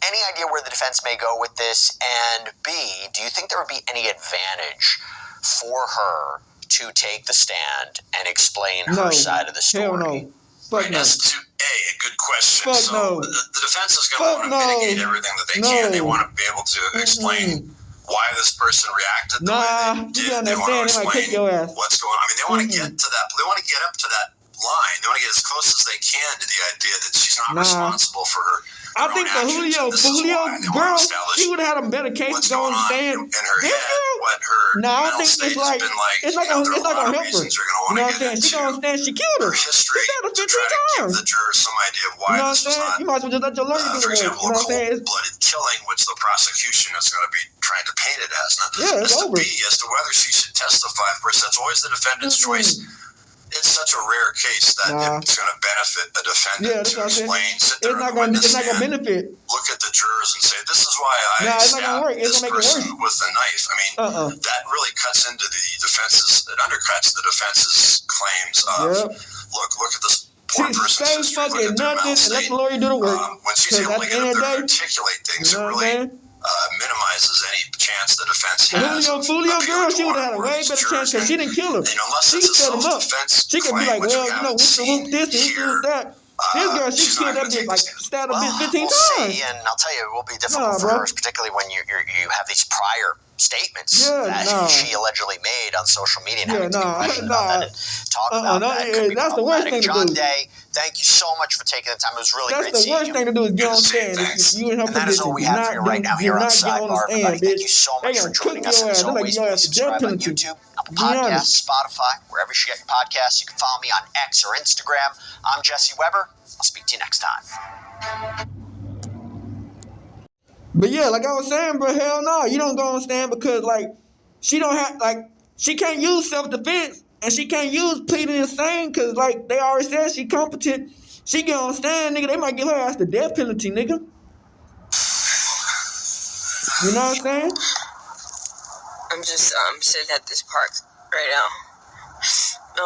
Speaker 4: Any idea where the defense may go with this? And B, do you think there would be any advantage for her to take the stand and explain her side of the story?
Speaker 2: Hell no.
Speaker 6: As to a good question.
Speaker 2: Fuck no.
Speaker 6: The defense is going to want to mitigate everything that they can. They want to be able to explain why this person reacted the way they did. They want to explain what's going on. I mean, they want to get to that. They want to get up to that line. They want to get as close as they can to the idea that she's not responsible for her.
Speaker 2: I think the Julio girl, she would have had a better case to go on stand.
Speaker 6: In her head, what her mental state has been like.
Speaker 2: It's not gonna help her. You know what I'm saying? She gonna stand. She killed her.
Speaker 6: History to try to give the jurors some idea of why this was not.
Speaker 2: You might as well just let your lawyer do the work.
Speaker 6: For example, a cold-blooded killing, which the prosecution is going to be trying to paint it as. Now, as to B, as to whether she should testify, of course, that's always the defendant's choice. It's such a rare case that it's going to benefit a defendant to explain, sit there on the witness stand, look at the jurors and say, this is why I stabbed this person with a knife. I mean, that really cuts into the defense's, it undercuts the defense's claims of, look at this poor person's history, look at their mental state. When she's able to get up there and articulate things, it really minimizes any chance the defense has.
Speaker 2: Julio girl, she would have had a way better chance because she didn't kill him. She set him up. She could be like, well, you know, we can whoop this and we can whoop that. This girl, she
Speaker 6: she's
Speaker 2: killed
Speaker 6: not
Speaker 2: that
Speaker 6: gonna
Speaker 2: bitch,
Speaker 6: take
Speaker 2: like,
Speaker 6: this.
Speaker 2: stabbed a bitch 15
Speaker 4: we'll
Speaker 2: times.
Speaker 4: see, and I'll tell you, it will be difficult for
Speaker 2: bro.
Speaker 4: her, particularly when you have these prior statements that she allegedly made on social media and having to be questioned about that and talk about that. Could be
Speaker 2: that's the worst thing to
Speaker 4: John
Speaker 2: do.
Speaker 4: Day, thank you so much for taking the time. It was really
Speaker 2: That's
Speaker 4: great
Speaker 2: the
Speaker 4: seeing
Speaker 2: worst
Speaker 4: you.
Speaker 2: thing to do is get on stand.
Speaker 6: Thanks.
Speaker 2: You in her
Speaker 4: And that is all
Speaker 2: position.
Speaker 4: we
Speaker 2: Do
Speaker 4: have for
Speaker 2: not
Speaker 4: you right now here on
Speaker 2: get on the
Speaker 4: Sidebar,
Speaker 2: stand,
Speaker 4: everybody. Thank
Speaker 2: bitch.
Speaker 4: you so
Speaker 2: They
Speaker 4: much for
Speaker 2: gonna
Speaker 4: joining
Speaker 2: cook
Speaker 4: us.
Speaker 2: your
Speaker 4: And as
Speaker 2: ass. They
Speaker 4: always,
Speaker 2: make your
Speaker 4: please
Speaker 2: ass the death
Speaker 4: subscribe on
Speaker 2: penalty.
Speaker 4: YouTube, Apple
Speaker 2: Be honest.
Speaker 4: Podcasts, Spotify, wherever you get your podcasts. You can follow me on X or Instagram. I'm Jesse Weber. I'll speak to you next time.
Speaker 2: But yeah, like I was saying, bro, hell no, you don't go on stand because like she don't have she can't use self-defense and she can't use pleading insane because like they already said she competent. She get on stand, nigga, they might give her ass the death penalty, nigga. You know what I'm saying?
Speaker 3: I'm just sitting at this park right now. So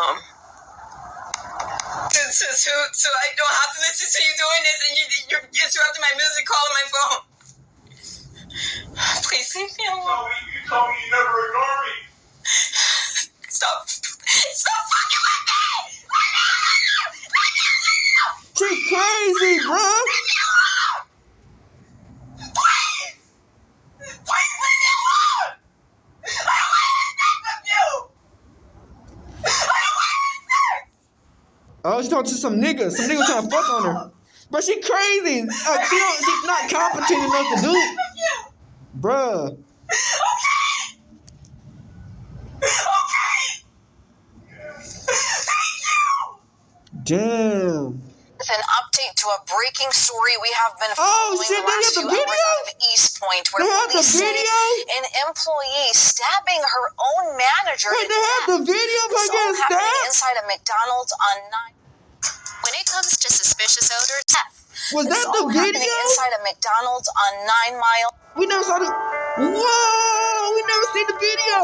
Speaker 3: I don't have to listen to you doing this, and you're interrupting my music call on my phone. Please leave me alone.
Speaker 6: You told me you never ignore me.
Speaker 3: Stop fucking with me!
Speaker 2: She crazy, bro.
Speaker 3: Please leave me alone! I don't want anything from you! I don't want anything!
Speaker 2: Oh, she talking to some nigga. Some nigga trying to fuck on her. But she crazy. She's not competent enough to do it. Bruh. Damn.
Speaker 8: With an update to a breaking story we have been
Speaker 2: Oh,
Speaker 8: following
Speaker 2: shit,
Speaker 8: the
Speaker 2: they
Speaker 8: last
Speaker 2: have
Speaker 8: few
Speaker 2: the
Speaker 8: hours
Speaker 2: video?
Speaker 8: out of East Point, where
Speaker 2: They have the
Speaker 8: police say
Speaker 2: video?
Speaker 8: an employee stabbing her own manager.
Speaker 2: Wait, they have the video of her
Speaker 8: This all
Speaker 2: getting
Speaker 8: happening
Speaker 2: stabbed?
Speaker 8: inside a McDonald's on 9. When it comes to suspicious odors,
Speaker 2: Was
Speaker 8: this
Speaker 2: that
Speaker 8: all
Speaker 2: the
Speaker 8: happening
Speaker 2: video?
Speaker 8: inside a McDonald's on 9 Mile.
Speaker 2: We never saw the. Whoa! We never seen the video.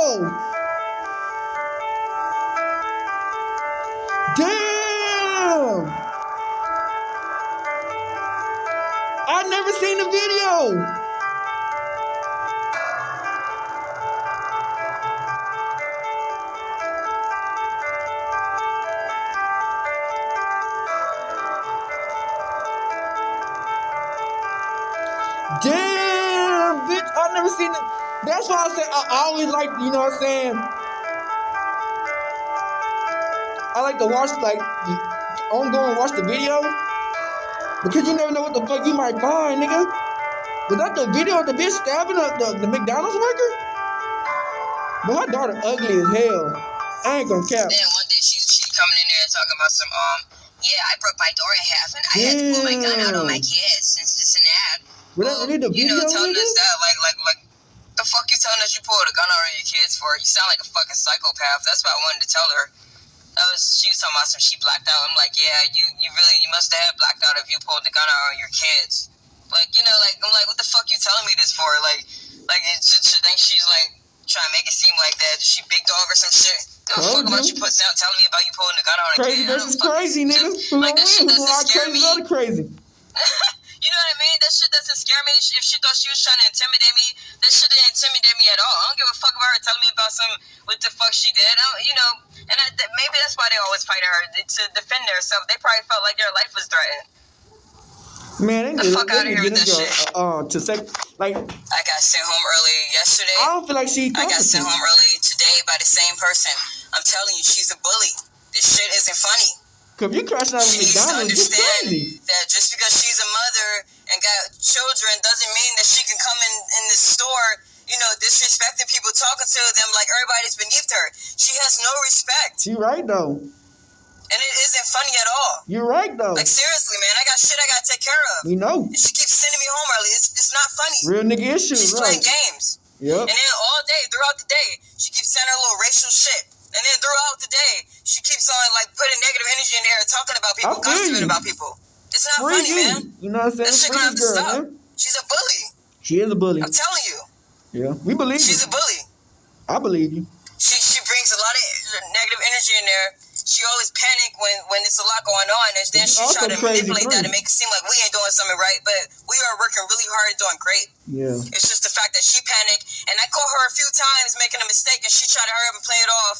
Speaker 2: Damn! I never seen the video. Damn, bitch! I never seen it. That's why I said I always like, you know what I'm saying? I like to watch, like, go and watch the video. Because you never know what the fuck you might find, nigga. Was that the video of the bitch stabbing the McDonald's worker? But her daughter ugly as hell. I ain't gonna cap.
Speaker 3: Then one day she coming in there talking about some, yeah, I broke my door in half and I had to pull my gun out on my kids since it's an ad.
Speaker 2: Was that really the video,
Speaker 3: telling
Speaker 2: nigga?
Speaker 3: us that, like, the fuck you telling us you pulled a gun out on your kids for? You sound like a fucking psychopath. That's what I wanted to tell her. She was talking about some she blacked out. I'm like, yeah, you must have had blacked out if you pulled the gun out on your kids. Like, you know, like, I'm like, what the fuck you telling me this for? Like she thinks she's like trying to make it seem like that she big dog or some shit. Give a fuck about you telling me about you pulling the gun out on a kid.
Speaker 2: Crazy versus crazy, nigga.
Speaker 3: Like, that shit doesn't scare me.
Speaker 2: Crazy.
Speaker 3: You know what I mean? That shit doesn't scare me. If she thought she was trying to intimidate me, that shit didn't intimidate me at all. I don't give a fuck about her telling me about what the fuck she did. Maybe that's why they always fight her, to defend themselves. They probably felt like their life was threatened.
Speaker 2: Man, they
Speaker 3: the fuck out of here with that shit.
Speaker 2: To say, like,
Speaker 3: I got sent home early yesterday.
Speaker 2: I don't feel like she.
Speaker 3: I got sent home early today by the same person. I'm telling you, she's a bully. This shit isn't funny.
Speaker 2: Cause if you crashing out of
Speaker 3: She needs to
Speaker 2: McDonald's, it's
Speaker 3: understand
Speaker 2: crazy.
Speaker 3: that just because she's a mother and got children doesn't mean that she can come in the store, disrespecting people, talking to them like everybody's beneath her. She has no respect.
Speaker 2: You right though.
Speaker 3: And it isn't funny at all.
Speaker 2: You're right though.
Speaker 3: Like, seriously, man, I got shit I gotta take care of.
Speaker 2: We know.
Speaker 3: And she keeps sending me home early. It's not funny.
Speaker 2: Real nigga issues,
Speaker 3: She's
Speaker 2: right?
Speaker 3: playing games.
Speaker 2: Yep.
Speaker 3: And then all day, throughout the day, she keeps saying her little racial shit. And then throughout the day, she keeps on, like, putting negative energy in there, talking about people, gossiping about people. It's not funny, man.
Speaker 2: You know what I'm saying?
Speaker 3: That shit gonna have to stop.
Speaker 2: Man.
Speaker 3: She's a bully.
Speaker 2: She is a bully.
Speaker 3: I'm telling you.
Speaker 2: Yeah, we believe
Speaker 3: She's
Speaker 2: you.
Speaker 3: a bully.
Speaker 2: I believe you.
Speaker 3: She brings a lot of negative energy in there. She always panic when it's a lot going on, and then she try to manipulate that and make it seem like we ain't doing something right, but we are working really hard and doing great.
Speaker 2: Yeah.
Speaker 3: It's just the fact that she panicked, and I caught her a few times making a mistake, and she tried to hurry up and play it off.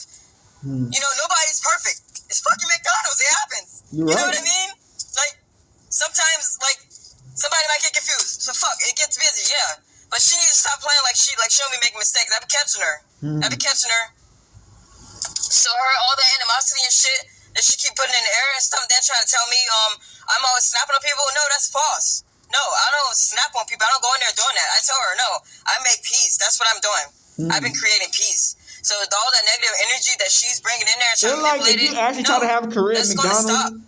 Speaker 3: Nobody's perfect. It's fucking McDonald's. It happens.
Speaker 2: You're
Speaker 3: You
Speaker 2: right.
Speaker 3: know what I mean? Like, gets busy, yeah. But she needs to stop playing like she don't be making mistakes. I be catching her. So all the animosity and shit that she keep putting in the air and stuff, then trying to tell me I'm always snapping on people. No, that's false. No, I don't snap on people. I don't go in there doing that. I tell her, no, I make peace. That's what I'm doing. I've been creating peace. So with all that negative energy that she's bringing in there and trying to manipulate it,
Speaker 2: if you actually try to have a career at McDonald's,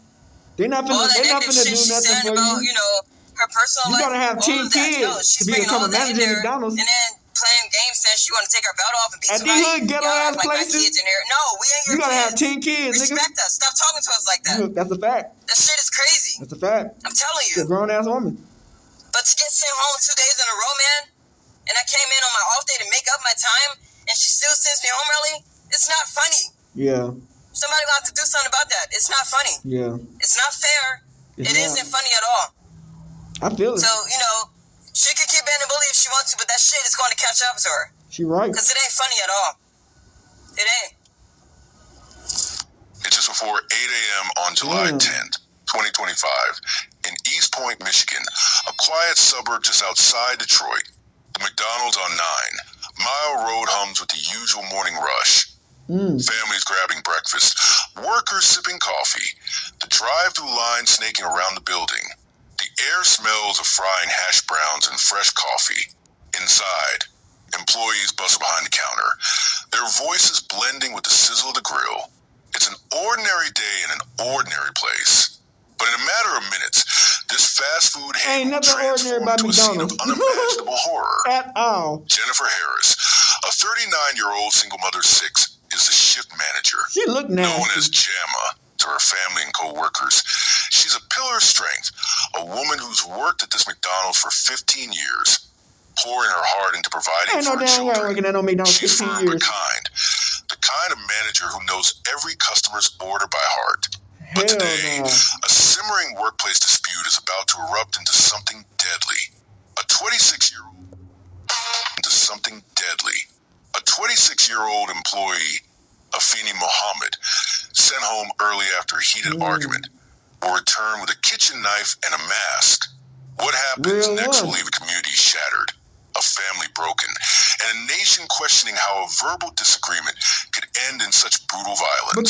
Speaker 2: they're not gonna do nothing for you.
Speaker 3: You know, her personal life.
Speaker 2: You gotta have 10 kids to become a manager at McDonald's.
Speaker 3: And then playing games saying she want to take her belt off and beat somebody.
Speaker 2: At these hood ghetto ass places,
Speaker 3: kids in there. No, we ain't your
Speaker 2: you gotta
Speaker 3: kids.
Speaker 2: have 10 kids, nigga.
Speaker 3: Respect us. Stop talking to us like that.
Speaker 2: Look, that's a fact.
Speaker 3: That shit is crazy.
Speaker 2: That's a fact.
Speaker 3: I'm telling you.
Speaker 2: She's a grown ass woman.
Speaker 3: But to get sent home 2 days in a row, man, and I came in on my off day to make up my time, and she still sends me home early, it's not funny.
Speaker 2: Yeah.
Speaker 3: Somebody will have to do something about that. It's not funny.
Speaker 2: Yeah.
Speaker 3: It's not fair. It isn't funny at all.
Speaker 2: I feel it.
Speaker 3: So, you know, she could keep being a bully if she wants to, but that shit is going to catch up to her.
Speaker 2: She right.
Speaker 3: Because it ain't funny at all. It ain't.
Speaker 6: It's just before 8 a.m. on July 10th, 2025, in East Point, Michigan, a quiet suburb just outside Detroit. The McDonald's on 9. Mile Road hums with the usual morning rush. Families grabbing breakfast, workers sipping coffee, the drive-through line snaking around the building. The air smells of frying hash browns and fresh coffee. Inside, employees bustle behind the counter, their voices blending with the sizzle of the grill. It's an ordinary day in an ordinary place. But in a matter of minutes, this fast food haven transformed into a scene of unimaginable horror.
Speaker 2: At all.
Speaker 6: Jennifer Harris, a 39-year-old single mother of 6, is the shift manager.
Speaker 2: She looked nasty.
Speaker 6: Known as Jamma to her family and co-workers. She's a pillar of strength, a woman who's worked at this McDonald's for 15 years, pouring her heart into providing for her children. She's firm but kind, the kind of manager who knows every customer's order by heart. But today, a simmering workplace dispute is about to erupt into something deadly. A 26-year-old employee, Afeni Mohammed, sent home early after a heated argument, will return with a kitchen knife and a mask. What happens next will leave a community shattered, a family broken, and a nation questioning how a verbal disagreement could end in such brutal violence.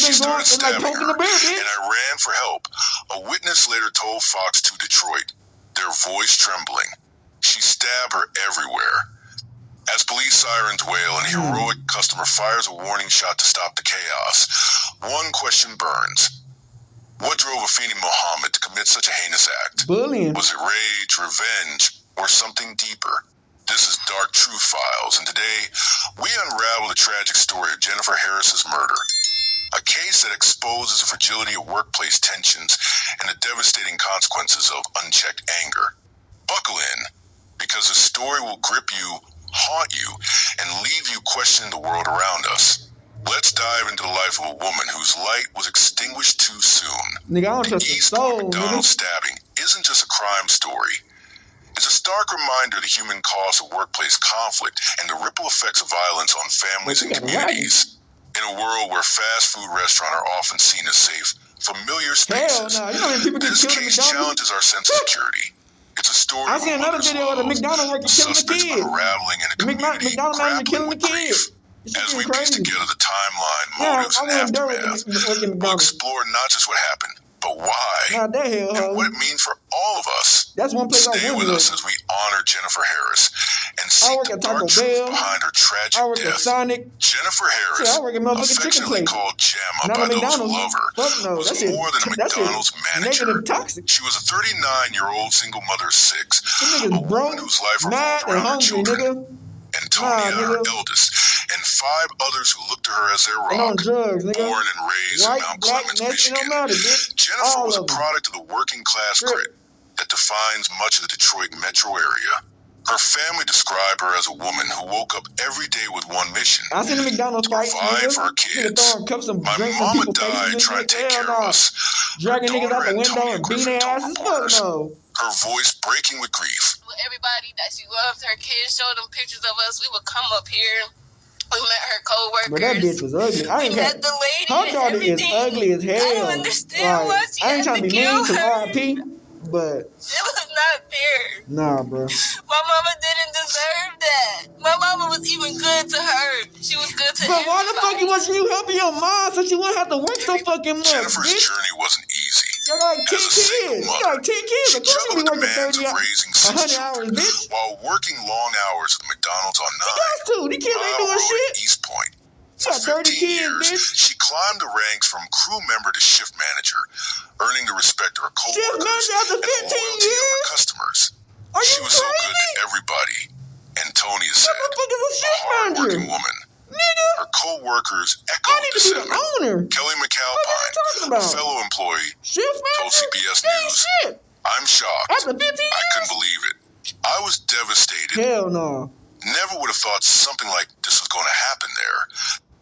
Speaker 6: She started stabbing her, and I ran for help. A witness later told Fox 2 Detroit, their voice trembling. She stabbed her everywhere. As police sirens wail and a heroic customer fires a warning shot to stop the chaos, one question burns. What drove Afeni Mohammed to commit such a heinous act?
Speaker 2: Bullying.
Speaker 6: Was it rage, revenge, or something deeper? This is Dark Truth Files, and today we unravel the tragic story of Jennifer Harris's murder. A case that exposes the fragility of workplace tensions and the devastating consequences of unchecked anger. Buckle in, because the story will grip you, haunt you, and leave you questioning the world around us. Let's dive into the life of a woman whose light was extinguished too soon. The East Point McDonald's stabbing isn't just a crime story. It's a stark reminder of the human cost of workplace conflict and the ripple effects of violence on families and communities. In a world where fast food restaurants are often seen as safe, familiar spaces, this case challenges our sense of security. It's a story of a mother's love, the suspects unraveling in a community grappling with grief. As we piece together the timeline, motives, and aftermath, we'll explore not just what happened, but why, and what it means for all of us. Stay with us as we honor Jennifer Harris and seek the dark truth behind her tragic death. Jennifer Harris, affectionately called Jamma by those who love her, was more than a McDonald's manager. She was a 39-year-old single mother of 6, a woman whose life revolved around her children. Antonia, her eldest, and 5 others who looked to her as their rock. Born and raised in Mount Clemens, Michigan, Jennifer was a product of the working class grit that defines much of the Detroit metro area. Her family described her as a woman who woke up every day with one mission: to provide for her kids. My mama died trying to take care of us. Her daughter Antonia Griffin told reporters, her voice breaking with grief.
Speaker 9: Everybody that she loved, her kids, showed them pictures of us. We would come up here. We met her co-workers.
Speaker 2: But that bitch was ugly.
Speaker 9: We met the lady.
Speaker 2: Her daughter is ugly as hell.
Speaker 9: I don't understand why she
Speaker 2: I ain't trying to be mean to RIP. but
Speaker 9: It was not fair.
Speaker 2: nah, bro.
Speaker 9: My mama didn't deserve that. My mama was even good to her. She was good to
Speaker 2: But why the fuck
Speaker 9: everybody.
Speaker 2: wasn't you helping your mom so she wouldn't have to work so fucking much,
Speaker 6: Jennifer's
Speaker 2: bitch?
Speaker 6: journey wasn't easy.
Speaker 2: You got like 10
Speaker 6: As a single
Speaker 2: kids. You
Speaker 6: mother,
Speaker 2: got like 10 kids.
Speaker 6: she
Speaker 2: Of course you
Speaker 6: juggled
Speaker 2: be
Speaker 6: the
Speaker 2: working
Speaker 6: demands
Speaker 2: 30
Speaker 6: of
Speaker 2: hours,
Speaker 6: raising 6
Speaker 2: 100
Speaker 6: children
Speaker 2: hours, bitch.
Speaker 6: while working long hours at the McDonald's on
Speaker 2: You got to. These kids ain't doing
Speaker 6: Road
Speaker 2: shit.
Speaker 6: at East Point.
Speaker 2: You
Speaker 6: For
Speaker 2: got 30
Speaker 6: 15
Speaker 2: kids,
Speaker 6: years,
Speaker 2: bitch.
Speaker 6: she climbed the ranks from crew member to shift manager, earning the respect of her
Speaker 2: Shift
Speaker 6: co-workers
Speaker 2: manager after
Speaker 6: and the
Speaker 2: 15
Speaker 6: loyalty of
Speaker 2: years?
Speaker 6: her customers.
Speaker 2: Are
Speaker 6: She
Speaker 2: you
Speaker 6: was so
Speaker 2: crazy?
Speaker 6: good to everybody, Antonia
Speaker 2: What
Speaker 6: said.
Speaker 2: the fuck is a
Speaker 6: A
Speaker 2: shift manager?
Speaker 6: hard-working woman.
Speaker 2: Nigga,
Speaker 6: Her co-workers
Speaker 2: I
Speaker 6: echoed
Speaker 2: need
Speaker 6: the
Speaker 2: to be the
Speaker 6: sentiment.
Speaker 2: owner.
Speaker 6: Kelly
Speaker 2: What are you
Speaker 6: McAlpine,
Speaker 2: talking
Speaker 6: a
Speaker 2: about?
Speaker 6: fellow employee,
Speaker 2: Shift
Speaker 6: told
Speaker 2: manager?
Speaker 6: CBS
Speaker 2: That ain't
Speaker 6: News,
Speaker 2: shit.
Speaker 6: "I'm shocked.
Speaker 2: After 15
Speaker 6: I
Speaker 2: years?
Speaker 6: couldn't believe it. I was devastated.
Speaker 2: Hell no.
Speaker 6: Never would have thought something like this was going to happen there."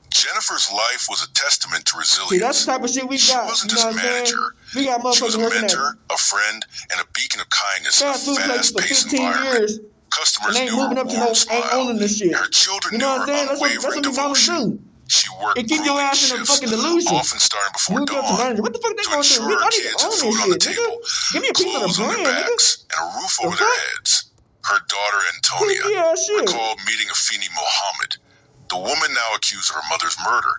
Speaker 6: Jennifer's life was a testament to resilience.
Speaker 2: See, that's the type of shit we
Speaker 6: She
Speaker 2: got.
Speaker 6: wasn't
Speaker 2: You
Speaker 6: just
Speaker 2: know
Speaker 6: a
Speaker 2: what I'm saying?
Speaker 6: manager.
Speaker 2: We got
Speaker 6: She was
Speaker 2: motherfuckers
Speaker 6: a
Speaker 2: working at
Speaker 6: mentor, a friend, and a beacon of kindness in a
Speaker 2: fast food places for
Speaker 6: fast-paced
Speaker 2: 15
Speaker 6: environment.
Speaker 2: years.
Speaker 6: Customers
Speaker 2: And ain't
Speaker 6: knew
Speaker 2: moving
Speaker 6: her
Speaker 2: up to
Speaker 6: warm
Speaker 2: no, ain't
Speaker 6: smile,
Speaker 2: owning this shit.
Speaker 6: and her children
Speaker 2: You
Speaker 6: knew
Speaker 2: know what
Speaker 6: her
Speaker 2: I'm saying? That's what
Speaker 6: unwavering
Speaker 2: McDonald's
Speaker 6: devotion.
Speaker 2: do.
Speaker 6: She worked
Speaker 2: It keep your
Speaker 6: grueling
Speaker 2: ass in a
Speaker 6: shifts,
Speaker 2: fucking delusion.
Speaker 6: often starting before
Speaker 2: Moved up to
Speaker 6: dawn,
Speaker 2: manager. What the fuck they
Speaker 6: to
Speaker 2: gonna do?
Speaker 6: ensure
Speaker 2: Bitch,
Speaker 6: her
Speaker 2: I need to
Speaker 6: kids had
Speaker 2: own
Speaker 6: food
Speaker 2: this
Speaker 6: on the
Speaker 2: shit, nigga.
Speaker 6: table,
Speaker 2: Give me a piece of the
Speaker 6: clothes on their
Speaker 2: brand, nigga.
Speaker 6: backs, and a roof
Speaker 2: The
Speaker 6: over their
Speaker 2: fuck?
Speaker 6: heads. Her daughter, Antonia,
Speaker 2: Yeah, shit.
Speaker 6: recalled meeting Afeni Mohammed, the woman now accused of her mother's murder,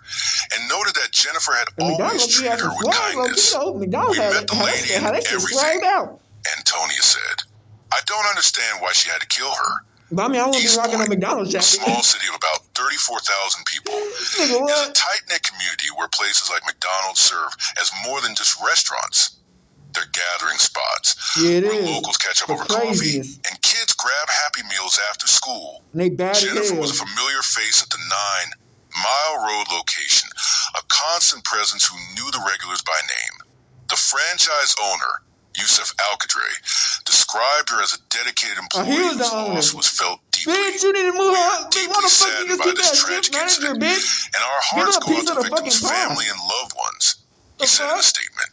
Speaker 6: and noted that Jennifer had
Speaker 2: And
Speaker 6: always
Speaker 2: McDonald's
Speaker 6: treated
Speaker 2: had
Speaker 6: her
Speaker 2: some
Speaker 6: with
Speaker 2: swag, low key,
Speaker 6: kindness.
Speaker 2: though. McDonald's
Speaker 6: "We
Speaker 2: had
Speaker 6: met the lady in
Speaker 2: how that shit
Speaker 6: everything,"
Speaker 2: swagged out.
Speaker 6: Antonia said. "I don't understand why she had to kill her."
Speaker 2: But I mean, I won't be
Speaker 6: East
Speaker 2: rocking a
Speaker 6: Point,
Speaker 2: McDonald's
Speaker 6: a
Speaker 2: jacket.
Speaker 6: small city of about 34,000 people,
Speaker 2: Nigga,
Speaker 6: is a
Speaker 2: what?
Speaker 6: tight-knit community where places like McDonald's serve as more than just restaurants. They're gathering spots
Speaker 2: Yeah, it
Speaker 6: where
Speaker 2: is.
Speaker 6: locals catch up
Speaker 2: The
Speaker 6: over
Speaker 2: craziness.
Speaker 6: coffee and kids grab Happy Meals after school.
Speaker 2: And they bad as
Speaker 6: Jennifer
Speaker 2: hell.
Speaker 6: was a familiar face at the 9 Mile Road location, a constant presence who knew the regulars by name. The franchise owner, Yusuf Alcadre, described her as a dedicated employee
Speaker 2: he was the
Speaker 6: whose loss
Speaker 2: owner.
Speaker 6: was felt deeply.
Speaker 2: Bitch, you need to move
Speaker 6: "We
Speaker 2: on.
Speaker 6: are
Speaker 2: Bitch, why
Speaker 6: deeply
Speaker 2: the fuck you
Speaker 6: saddened
Speaker 2: just
Speaker 6: by
Speaker 2: keep
Speaker 6: this
Speaker 2: that shift
Speaker 6: tragic
Speaker 2: manager,
Speaker 6: incident,
Speaker 2: bitch?
Speaker 6: and our
Speaker 2: Give
Speaker 6: hearts
Speaker 2: her a
Speaker 6: go
Speaker 2: piece
Speaker 6: out to
Speaker 2: of
Speaker 6: the
Speaker 2: the
Speaker 6: victim's
Speaker 2: fucking pie.
Speaker 6: family and loved ones," he
Speaker 2: The
Speaker 6: said in a
Speaker 2: fuck?
Speaker 6: statement.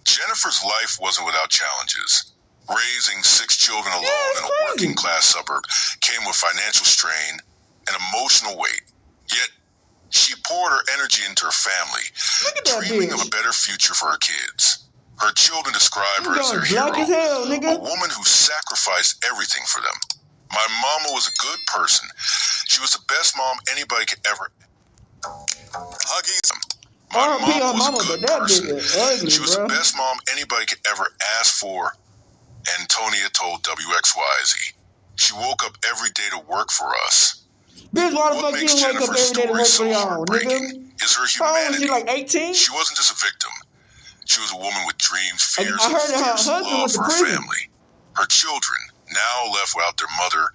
Speaker 6: Jennifer's life wasn't without challenges. Raising 6 children alone
Speaker 2: it's
Speaker 6: in a
Speaker 2: crazy.
Speaker 6: working-class suburb came with financial strain and emotional weight. Yet, she poured her energy into her family,
Speaker 2: Look at that
Speaker 6: dreaming of a
Speaker 2: bitch.
Speaker 6: better future for her kids. Her children describe
Speaker 2: You
Speaker 6: her as their
Speaker 2: going black as
Speaker 6: hero,
Speaker 2: hell,
Speaker 6: a
Speaker 2: nigga.
Speaker 6: woman who sacrificed everything for them. "My mama was a good person. She was the best mom anybody could ever. Huggies. My
Speaker 2: R.I.P.
Speaker 6: mama
Speaker 2: on
Speaker 6: was
Speaker 2: mama,
Speaker 6: a
Speaker 2: but
Speaker 6: good
Speaker 2: that
Speaker 6: person.
Speaker 2: bitch is ugly,
Speaker 6: She was
Speaker 2: bro.
Speaker 6: the best mom anybody could ever ask for," Antonia told WXYZ. "She woke up every day to work for us.
Speaker 2: Bitch, why the
Speaker 6: What
Speaker 2: fuck you
Speaker 6: makes
Speaker 2: didn't wake up
Speaker 6: Jennifer's
Speaker 2: every day to
Speaker 6: story
Speaker 2: work
Speaker 6: so
Speaker 2: for y'all,
Speaker 6: heartbreaking
Speaker 2: nigga?
Speaker 6: is her
Speaker 2: How old was she,
Speaker 6: humanity.
Speaker 2: like 18?
Speaker 6: She wasn't just a victim. She was a woman with dreams,
Speaker 2: I
Speaker 6: fears,
Speaker 2: heard
Speaker 6: and
Speaker 2: that her
Speaker 6: fierce
Speaker 2: husband
Speaker 6: love
Speaker 2: went to
Speaker 6: for her
Speaker 2: prison.
Speaker 6: family. Her children, now left without their mother,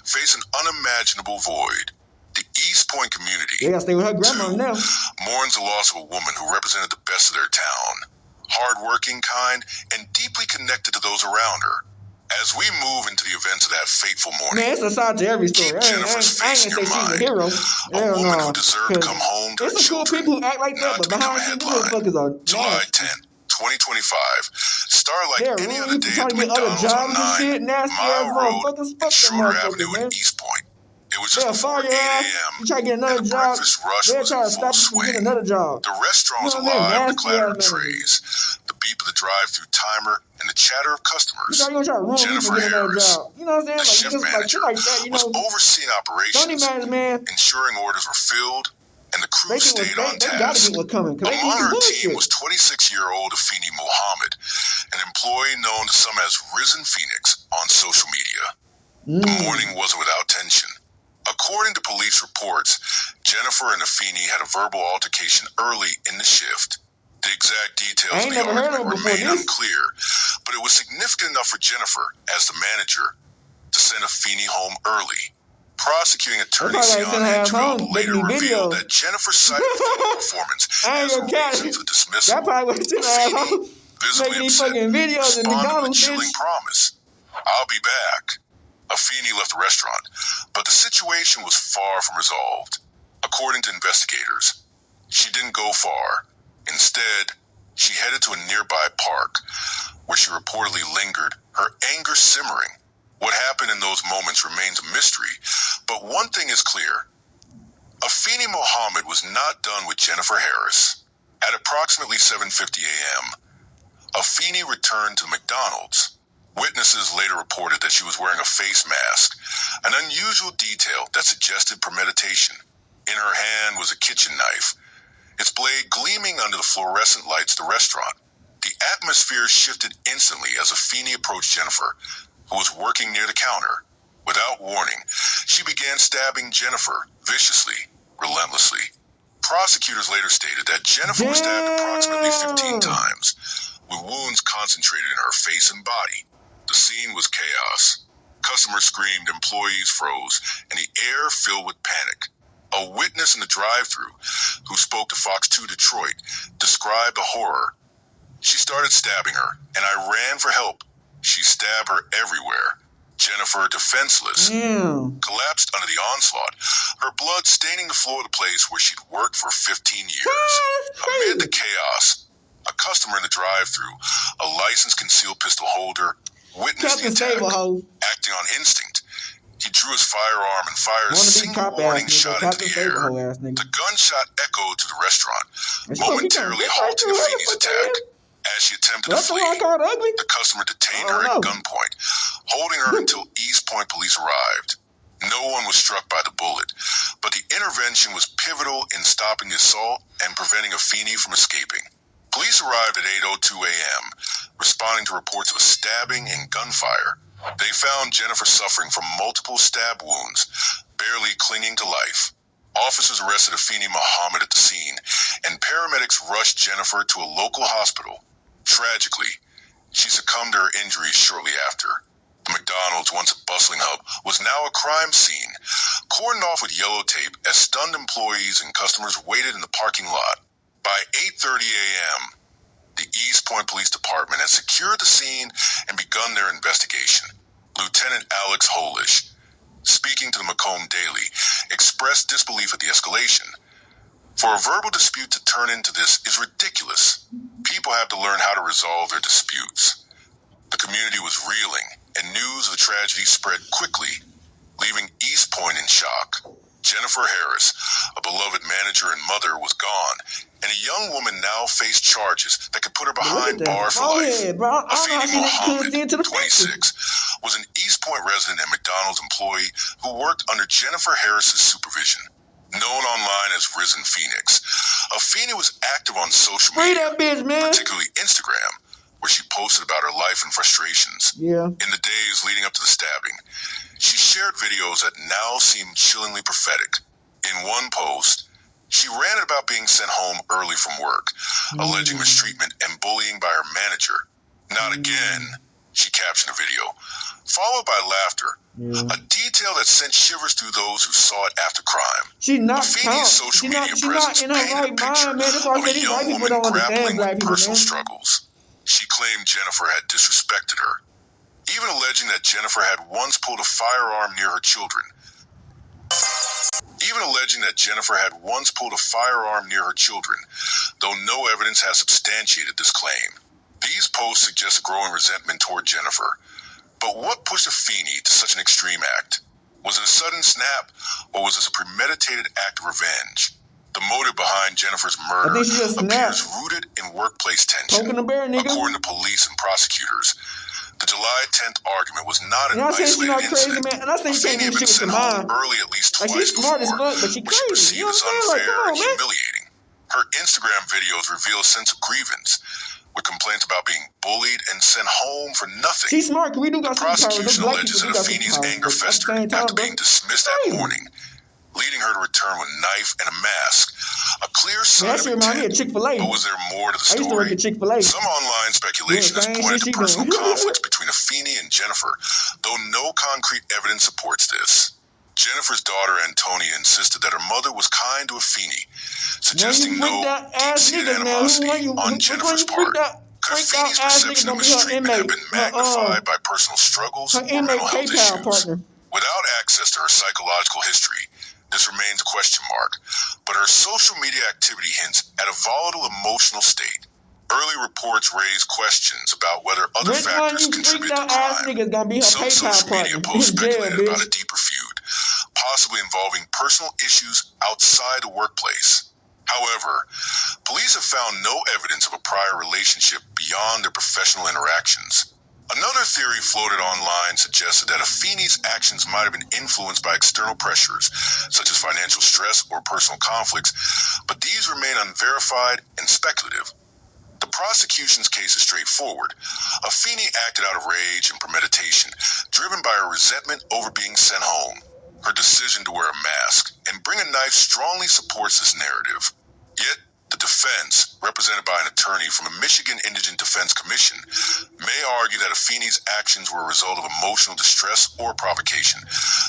Speaker 6: face an unimaginable void. The East Point community,
Speaker 2: They gotta stay with her grandma
Speaker 6: too,
Speaker 2: now.
Speaker 6: mourns the loss of a woman who represented the best of their town. Hardworking, kind, and deeply connected to those around her. As we move into the events of that fateful morning,
Speaker 2: Man, it's a side to every story.
Speaker 6: keep
Speaker 2: I ain't
Speaker 6: Jennifer's
Speaker 2: gonna
Speaker 6: face
Speaker 2: say
Speaker 6: in your
Speaker 2: she's a
Speaker 6: mind.
Speaker 2: hero.
Speaker 6: A
Speaker 2: Hell
Speaker 6: woman
Speaker 2: no.
Speaker 6: who deserved to come home to her
Speaker 2: There's some cool
Speaker 6: children,
Speaker 2: people who act like that,
Speaker 6: not
Speaker 2: but
Speaker 6: to become
Speaker 2: behind
Speaker 6: a
Speaker 2: the scenes,
Speaker 6: headline.
Speaker 2: these motherfuckers are
Speaker 6: July
Speaker 2: nasty.
Speaker 6: 10th, 2025. Start like
Speaker 2: They're
Speaker 6: any
Speaker 2: rude.
Speaker 6: other
Speaker 2: Used to
Speaker 6: day
Speaker 2: try
Speaker 6: at
Speaker 2: to
Speaker 6: the
Speaker 2: get other
Speaker 6: McDonald's on
Speaker 2: jobs and
Speaker 6: 9
Speaker 2: shit. Nasty ass
Speaker 6: Mile Road
Speaker 2: motherfuckers.
Speaker 6: and
Speaker 2: Fuck them
Speaker 6: Schroeder
Speaker 2: motherfuckers,
Speaker 6: Avenue
Speaker 2: man.
Speaker 6: in East Point. It was just
Speaker 2: They'll
Speaker 6: before
Speaker 2: fire
Speaker 6: 8
Speaker 2: your ass.
Speaker 6: a.m.
Speaker 2: You try to get
Speaker 6: and
Speaker 2: another
Speaker 6: the
Speaker 2: job,
Speaker 6: breakfast rush
Speaker 2: they'll
Speaker 6: was
Speaker 2: try
Speaker 6: in
Speaker 2: to
Speaker 6: full
Speaker 2: stop you from getting
Speaker 6: swing.
Speaker 2: another job.
Speaker 6: The restaurant was
Speaker 2: You know what I'm saying?
Speaker 6: alive with the
Speaker 2: Nasty
Speaker 6: clatter
Speaker 2: ass
Speaker 6: of
Speaker 2: managers.
Speaker 6: trays, the beep of the drive-through timer, and the chatter of
Speaker 2: You
Speaker 6: customers.
Speaker 2: know, you're gonna try to ruin me
Speaker 6: Jennifer
Speaker 2: from getting another
Speaker 6: Harris,
Speaker 2: job. You know what I'm saying?
Speaker 6: the
Speaker 2: Like,
Speaker 6: shift
Speaker 2: niggas like
Speaker 6: manager,
Speaker 2: shit like that, you
Speaker 6: was
Speaker 2: know.
Speaker 6: overseeing
Speaker 2: Don't
Speaker 6: operations,
Speaker 2: manage, man.
Speaker 6: ensuring orders were filled, and the crew
Speaker 2: They
Speaker 6: stayed on
Speaker 2: gotta
Speaker 6: task.
Speaker 2: get what's coming, because they
Speaker 6: Among
Speaker 2: need
Speaker 6: her
Speaker 2: bullshit.
Speaker 6: team was 26-year-old Afeni Mohammed, an employee known to some as Risen Phoenix on social media. The morning wasn't without tension. According to police reports, Jennifer and Afeni had a verbal altercation early in the shift. The exact details
Speaker 2: I
Speaker 6: of
Speaker 2: ain't
Speaker 6: the
Speaker 2: never heard
Speaker 6: argument
Speaker 2: of it before
Speaker 6: remain
Speaker 2: this.
Speaker 6: unclear, but it was significant enough for Jennifer, as the manager, to send Afeni home early. Prosecuting attorney
Speaker 2: That's why I
Speaker 6: Sion
Speaker 2: sent her ass
Speaker 6: Antrell
Speaker 2: home,
Speaker 6: later
Speaker 2: making me
Speaker 6: revealed
Speaker 2: videos.
Speaker 6: that Jennifer cited Afeni's performance
Speaker 2: I ain't
Speaker 6: as a
Speaker 2: gonna count
Speaker 6: reason
Speaker 2: it.
Speaker 6: for dismissal.
Speaker 2: That probably was sitting at
Speaker 6: Afeni,
Speaker 2: home
Speaker 6: visibly
Speaker 2: making these
Speaker 6: upset,
Speaker 2: fucking videos in
Speaker 6: responded with a
Speaker 2: McDonald's,
Speaker 6: chilling
Speaker 2: bitch.
Speaker 6: promise. "I'll be back." Afeni left the restaurant, but the situation was far from resolved. According to investigators, she didn't go far. Instead, she headed to a nearby park, where she reportedly lingered, her anger simmering. What happened in those moments remains a mystery, but one thing is clear. Afeni Mohammed was not done with Jennifer Harris. At approximately 7:50 a.m., Afeni returned to McDonald's,
Speaker 10: Witnesses later reported that she was wearing a face mask, an unusual detail that suggested premeditation. In her hand was a kitchen knife, its blade gleaming under the fluorescent lights of the restaurant. The atmosphere shifted instantly as Afeni approached Jennifer, who was working near the counter. Without warning, she began stabbing Jennifer viciously, relentlessly. Prosecutors later stated that Jennifer was stabbed approximately 15 times, with wounds concentrated in her face and body. The scene was chaos. Customers screamed, employees froze, and the air filled with panic. A witness in the drive-thru, who spoke to Fox 2 Detroit, described the horror. "She started stabbing her, and I ran for help. She stabbed her everywhere. Jennifer, defenseless, collapsed under the onslaught, her blood staining the floor of the place where she'd worked for 15 years. Amid the chaos, a customer in the drive-thru, a licensed concealed pistol holder, witnessed the attack. Acting on instinct, he drew his firearm and fired a single warning shot into the air. The gunshot echoed to the restaurant, momentarily halting Afeni's attack. As she attempted to flee, the customer detained her at gunpoint, holding her until East Point police arrived. No one was struck by the bullet, but the intervention was pivotal in stopping the assault and preventing Afeni from escaping. Police arrived at 8:02 a.m., responding to reports of a stabbing and gunfire. They found Jennifer suffering from multiple stab wounds, barely clinging to life. Officers arrested Afeni Muhammad at the scene, and paramedics rushed Jennifer to a local hospital. Tragically, she succumbed to her injuries shortly after. The Mcdonald's, once a bustling hub, was now a crime scene, cordoned off with yellow tape as stunned employees and customers waited in the parking lot. By 8:30 a.m., the East Point Police Department had secured the scene and begun their investigation. Lieutenant Alex Holish, speaking to the Macomb Daily, expressed disbelief at the escalation. "For a verbal dispute to turn into this is ridiculous. People have to learn how to resolve their disputes." The community was reeling, and news of the tragedy spread quickly, leaving East Point in shock. Jennifer Harris, a beloved manager and mother, was gone, and a young woman now faced charges that could put her behind bars for life. Afeni Muhammad, 26, was an East Point resident and McDonald's employee who worked under Jennifer Harris's supervision. Known online as Risen Phoenix, Afeni was active on social media, particularly Instagram, where she posted about her life and frustrations. In the days leading up to the stabbing, she shared videos that now seem chillingly prophetic. In one post, she ranted about being sent home early from work, alleging mistreatment and bullying by her manager. "Not again," she captioned the video, followed by laughter, a detail that sent shivers through those who saw it after crime. Afeni's social media presence painted a picture of a young woman grappling with personal struggles. She claimed Jennifer had disrespected her, even alleging that Jennifer had once pulled a firearm near her children. Though no evidence has substantiated this claim. These posts suggest a growing resentment toward Jennifer. But what pushed Afeni to such an extreme act? Was it a sudden snap, or was this a premeditated act of revenge? The motive behind Jennifer's murder appears rooted in workplace tension, according to police and prosecutors. The July 10th argument was not an isolated incident. Afeni had been sent home early at least twice before, which she perceived as unfair and humiliating. Her Instagram videos reveal a sense of grievance, with complaints about being bullied and sent home for nothing. The prosecution alleges that Afeni's anger festered after being dismissed that morning, leading her to return with a knife and a mask. A clear sign of intent, but was there more to the story? Some online speculation has pointed to personal conflicts between Afeni and Jennifer, though no concrete evidence supports this. Jennifer's daughter, Antonia, insisted that her mother was kind to Afeni, suggesting no deep-seated animosity on Jennifer's part. Afeni's perception of mistreatment had been magnified by personal struggles or mental health issues. Without access to her psychological history, this remains a question mark, but her social media activity hints at a volatile emotional state. Early reports raise questions about whether other factors contributed to crime. Some social media posts speculated about a deeper feud, possibly involving personal issues outside the workplace. However, police have found no evidence of a prior relationship beyond their professional interactions. Another theory floated online suggested that Afeni's actions might have been influenced by external pressures, such as financial stress or personal conflicts, but these remain unverified and speculative. The prosecution's case is straightforward. Afeni acted out of rage and premeditation, driven by her resentment over being sent home. Her decision to wear a mask and bring a knife strongly supports this narrative. Yet, the defense, represented by an attorney from a Michigan Indigent Defense Commission, may argue that Afeni's actions were a result of emotional distress or provocation,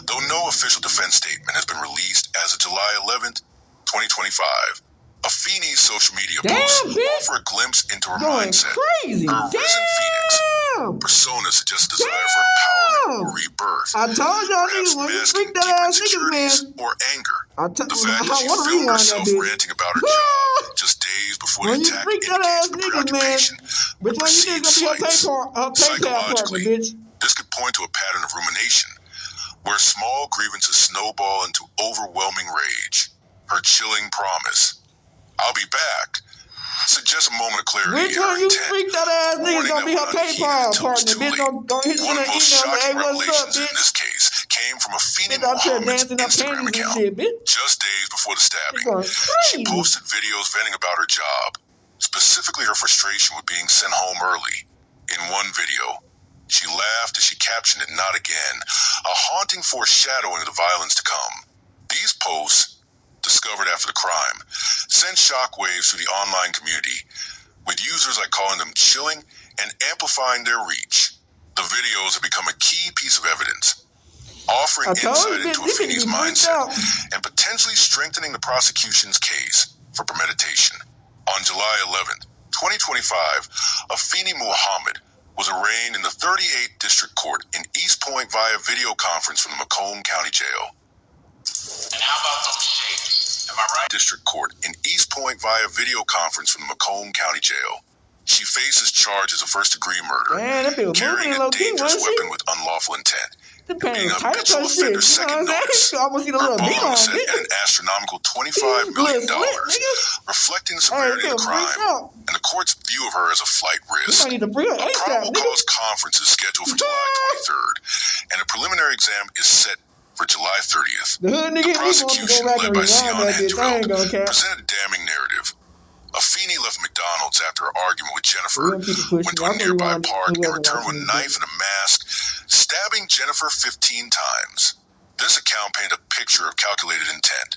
Speaker 10: though no official defense statement has been released as of July 11th, 2025. Afeni's social media posts offer a glimpse into her mindset.
Speaker 2: Crazy.
Speaker 10: Her risen phoenix persona suggests a desire for empowerment or rebirth.
Speaker 2: I told y'all niggas when you freak that ass niggas, man.
Speaker 10: Or anger. The fact that she filmed herself ranting about her job just days before the attack indicates the preoccupation with perceived slights. Psychologically, this could point to a pattern of rumination, where small grievances snowball into overwhelming rage. Her chilling promise, "I'll be back," suggests a moment of clarity.
Speaker 2: Which one you freak that ass niggas gonna be her PayPal partner? Bitch, don't hit
Speaker 10: One of the most shocking revelations in this case came from Afeni Muhammad's Instagram account. Just days before the stabbing, she posted videos venting about her job, specifically her frustration with being sent home early. In one video, she laughed as she captioned it, "Not again," a haunting foreshadowing of the violence to come. These posts, discovered after the crime, sent shockwaves through the online community, with users calling them chilling and amplifying their reach. The videos have become a key piece of evidence, offering insight into Afeni's mindset and potentially strengthening the prosecution's case for premeditation. On July 11th, 2025, Afeni Muhammad was arraigned in the 38th District Court in East Point via video conference from the Macomb County Jail.
Speaker 6: And how about those shapes? Am I right?
Speaker 10: District Court in East Point via video conference from the Macomb County Jail. She faces charges of first-degree murder, carrying a dangerous weapon with unlawful intent, and being a habitual offender second notice. Her bond was set at an astronomical $25 million, reflecting the severity of the crime and the court's view of her as a flight risk. A probable cause conference is scheduled for July 23rd, and a preliminary exam is set for July 30th. The prosecution, led by Sion Andrell, presented a damning narrative. Afeni left McDonald's after her argument with Jennifer, went to a nearby park, and returned with a knife and a mask, stabbing Jennifer 15 times. This account painted a picture of calculated intent,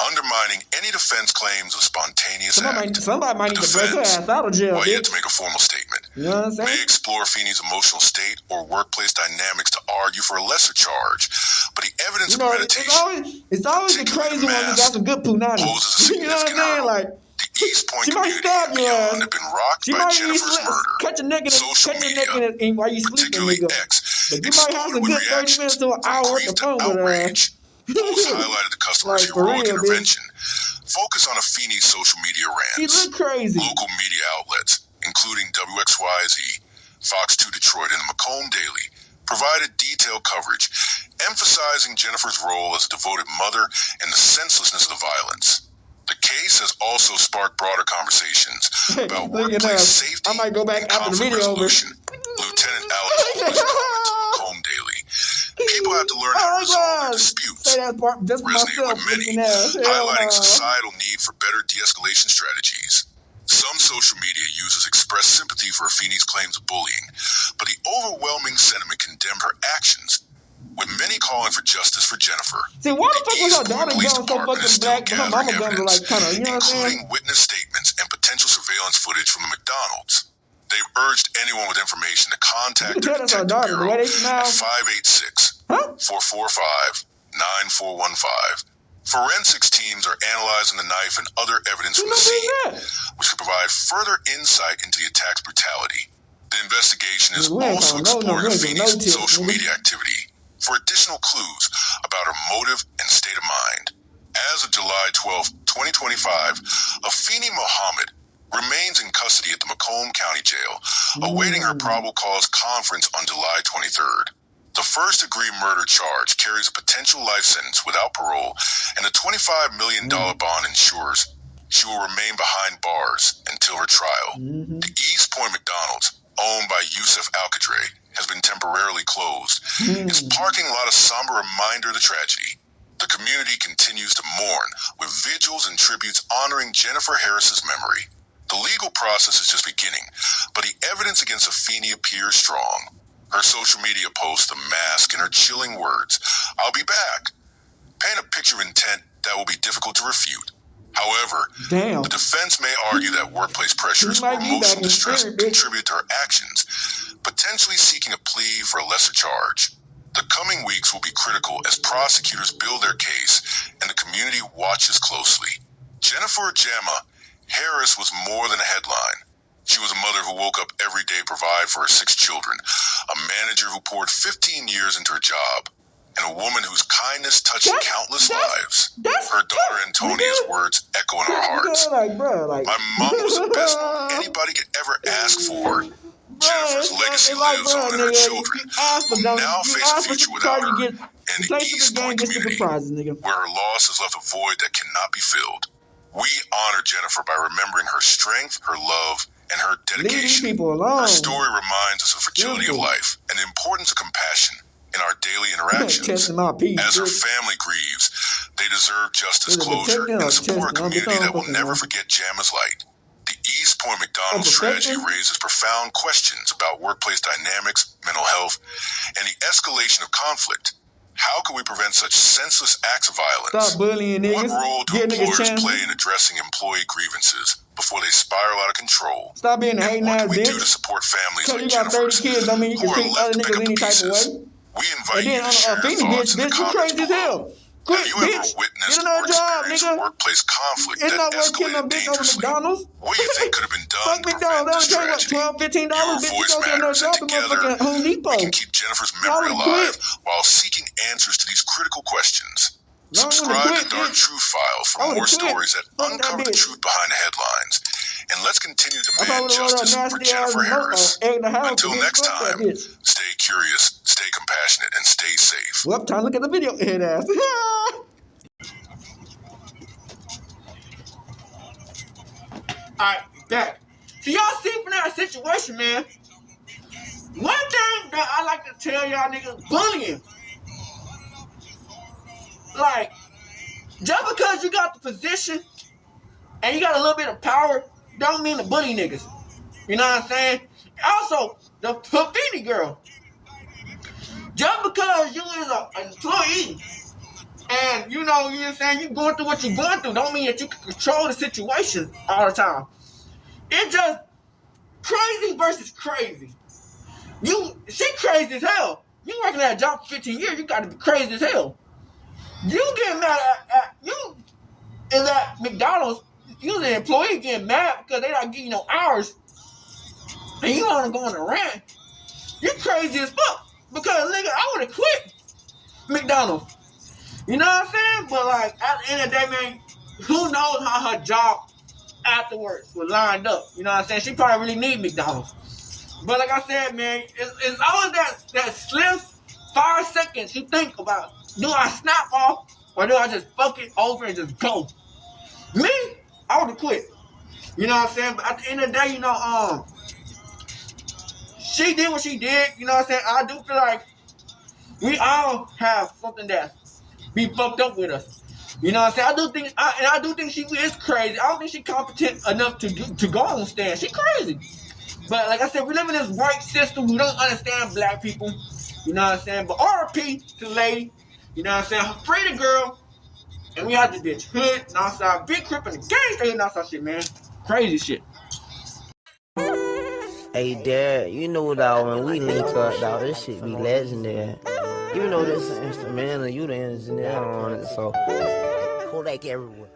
Speaker 10: undermining any defense claims of spontaneous act.
Speaker 2: Somebody might need to break her ass out of jail,
Speaker 10: while yet to make a formal statement, may explore Afeni's emotional state or workplace dynamics to argue for a lesser charge, but the evidence of premeditation,
Speaker 2: it's always the crazy ones that got some good punani.
Speaker 10: Poses a significant hurdle. The East Point community and beyond have been rocked by Jennifer's murder. Social media, particularly X, exploded with reactions from grief to outrage. Posts highlighted the customer's heroic intervention. Focus on Afeni's social media rants. Local media outlets, including WXYZ, Fox 2 Detroit, and the Macomb Daily, provided detailed coverage, emphasizing Jennifer's role as a devoted mother and the senselessness of the violence. The case has also sparked broader conversations about workplace safety and conflict resolution. Lieutenant Alex Holmes commented to the Macomb Daily, "People have to learn how to resolve their disputes," resonated with many, highlighting societal need for better de-escalation strategies. Some social media users expressed sympathy for Afeni's claims of bullying, but the overwhelming sentiment condemned her actions, with many calling for justice for Jennifer.
Speaker 2: See, why the fuck was her daughter going so fucking black? Her mama guns are kind of, you know what I'm saying?
Speaker 10: Including witness statements and potential surveillance footage from the McDonald's. They've urged anyone with information to contact the Detective Bureau at 586-445-9415. Forensics teams are analyzing the knife and other evidence from the scene, which could provide further insight into the attack's brutality. The investigation is also exploring Afeni's social media activity for additional clues about her motive and state of mind. As of July 12, 2025, Afeni Muhammad remains in custody at the Macomb County Jail, awaiting her probable cause conference on July 23rd. The first-degree murder charge carries a potential life sentence without parole, and the $25 million bond ensures she will remain behind bars until her trial. The East Point McDonald's, owned by Yusuf Alcadre, has been temporarily closed. Its parking lot a somber reminder of the tragedy. The community continues to mourn, with vigils and tributes honoring Jennifer Harris's memory. The legal process is just beginning, but the evidence against Afeni appears strong. Her social media posts, the mask, and her chilling words, "I'll be back," paint a picture of intent that will be difficult to refute. However, the defense may argue that workplace pressures or emotional distress contributed to her actions, potentially seeking a plea for a lesser charge. The coming weeks will be critical as prosecutors build their case and the community watches closely. Jennifer Jama Harris was more than a headline. She was a mother who woke up every day to provide for her 6 children, a manager who poured 15 years into her job, and a woman whose kindness touched countless lives. Her daughter Antonia's words echo in our hearts. My mom was the best mom anybody could ever ask for. Jennifer's legacy lives on in her children, who now face a future without her, and the East Point community, where her loss has left a void that cannot be filled. We honor Jennifer by remembering her strength, her love, and her dedication. Her story reminds us of the fragility of life and the importance of compassion in our daily interactions. As her family grieves, they deserve justice, closure, and the support of a community that will never forget Jama's light. The East Point McDonald's tragedy raises profound questions about workplace dynamics, mental health, and the escalation of conflict. How can we prevent such senseless acts of violence?
Speaker 2: Stop bullying niggas.
Speaker 10: What role do employers play in addressing employee grievances before they spiral out of control?
Speaker 2: Stop being a hating ass bitch.
Speaker 10: What can we do to support families like
Speaker 2: you got 30
Speaker 10: Jennifer's
Speaker 2: kids, don't mean you
Speaker 10: who
Speaker 2: can
Speaker 10: are
Speaker 2: treat
Speaker 10: left
Speaker 2: other
Speaker 10: to pick
Speaker 2: niggas
Speaker 10: up the
Speaker 2: any type of
Speaker 10: pieces?
Speaker 2: way?
Speaker 10: We invite
Speaker 2: And
Speaker 10: you
Speaker 2: then
Speaker 10: to share your thoughts in the
Speaker 2: you
Speaker 10: comments
Speaker 2: crazy as
Speaker 10: below.
Speaker 2: hell. Quit,
Speaker 10: Have you
Speaker 2: bitch.
Speaker 10: ever witnessed
Speaker 2: Get
Speaker 10: or
Speaker 2: another job,
Speaker 10: experienced
Speaker 2: nigga.
Speaker 10: workplace conflict
Speaker 2: It's
Speaker 10: that
Speaker 2: not worth killing a
Speaker 10: escalated
Speaker 2: bitch over
Speaker 10: dangerously?
Speaker 2: McDonald's.
Speaker 10: What do you think could have been done
Speaker 2: Fuck
Speaker 10: to prevent
Speaker 2: McDonald's.
Speaker 10: this
Speaker 2: They only
Speaker 10: tragedy?
Speaker 2: pay what, $12, $15?
Speaker 10: Your
Speaker 2: Bitch,
Speaker 10: voice
Speaker 2: you go get
Speaker 10: matters,
Speaker 2: another
Speaker 10: and
Speaker 2: job at
Speaker 10: together
Speaker 2: motherfucking Home Depot.
Speaker 10: we can keep Jennifer's memory alive while seeking answers to these critical questions. Subscribe to Dark Truth File for more stories that uncover the truth behind the headlines. And let's continue to demand justice for Jennifer Harris. Until next time, stay curious, stay compassionate, and stay safe.
Speaker 2: Well, time to look at the video, head ass. Alright, back. So y'all see from that situation, man. One thing that I like to tell y'all niggas, bullying. Like, just because you got the position and you got a little bit of power, don't mean to bully niggas. You know what I'm saying? Also, the Afeni girl. Just because you is an employee and you know what I'm saying, you going through what you're going through, don't mean that you can control the situation all the time. It's just crazy versus crazy. She crazy as hell. You working at a job for 15 years, you gotta be crazy as hell. You getting mad at you is at McDonald's, you the employee getting mad because they not giving you no hours and you wanna go on a rant. You crazy as fuck. Because nigga, I would have quit McDonald's. You know what I'm saying? But like at the end of the day, man, who knows how her job afterwards was lined up. You know what I'm saying? She probably really need McDonald's. But like I said, man, it's always that slim 5 seconds you think about. Do I snap off or do I just fuck it over and just go? Me, I would have quit. You know what I'm saying? But at the end of the day, you know, she did what she did. You know what I'm saying? I do feel like we all have something that be fucked up with us. You know what I'm saying? I do think she is crazy. I don't think she's competent enough to go on stand. She crazy. But like I said, we live in this white system. We don't understand black people. You know what I'm saying? But RP to the lady. You know what I'm saying? Free the girl. And we had the bitch hood, Northside, big crip, and the gang stay Northside shit, man. Crazy shit.
Speaker 11: Hey, Dad, you know dog, when we link up, dog, this shit be legendary. Even though this is instrumental, you the engineer on it, so Kodak everywhere.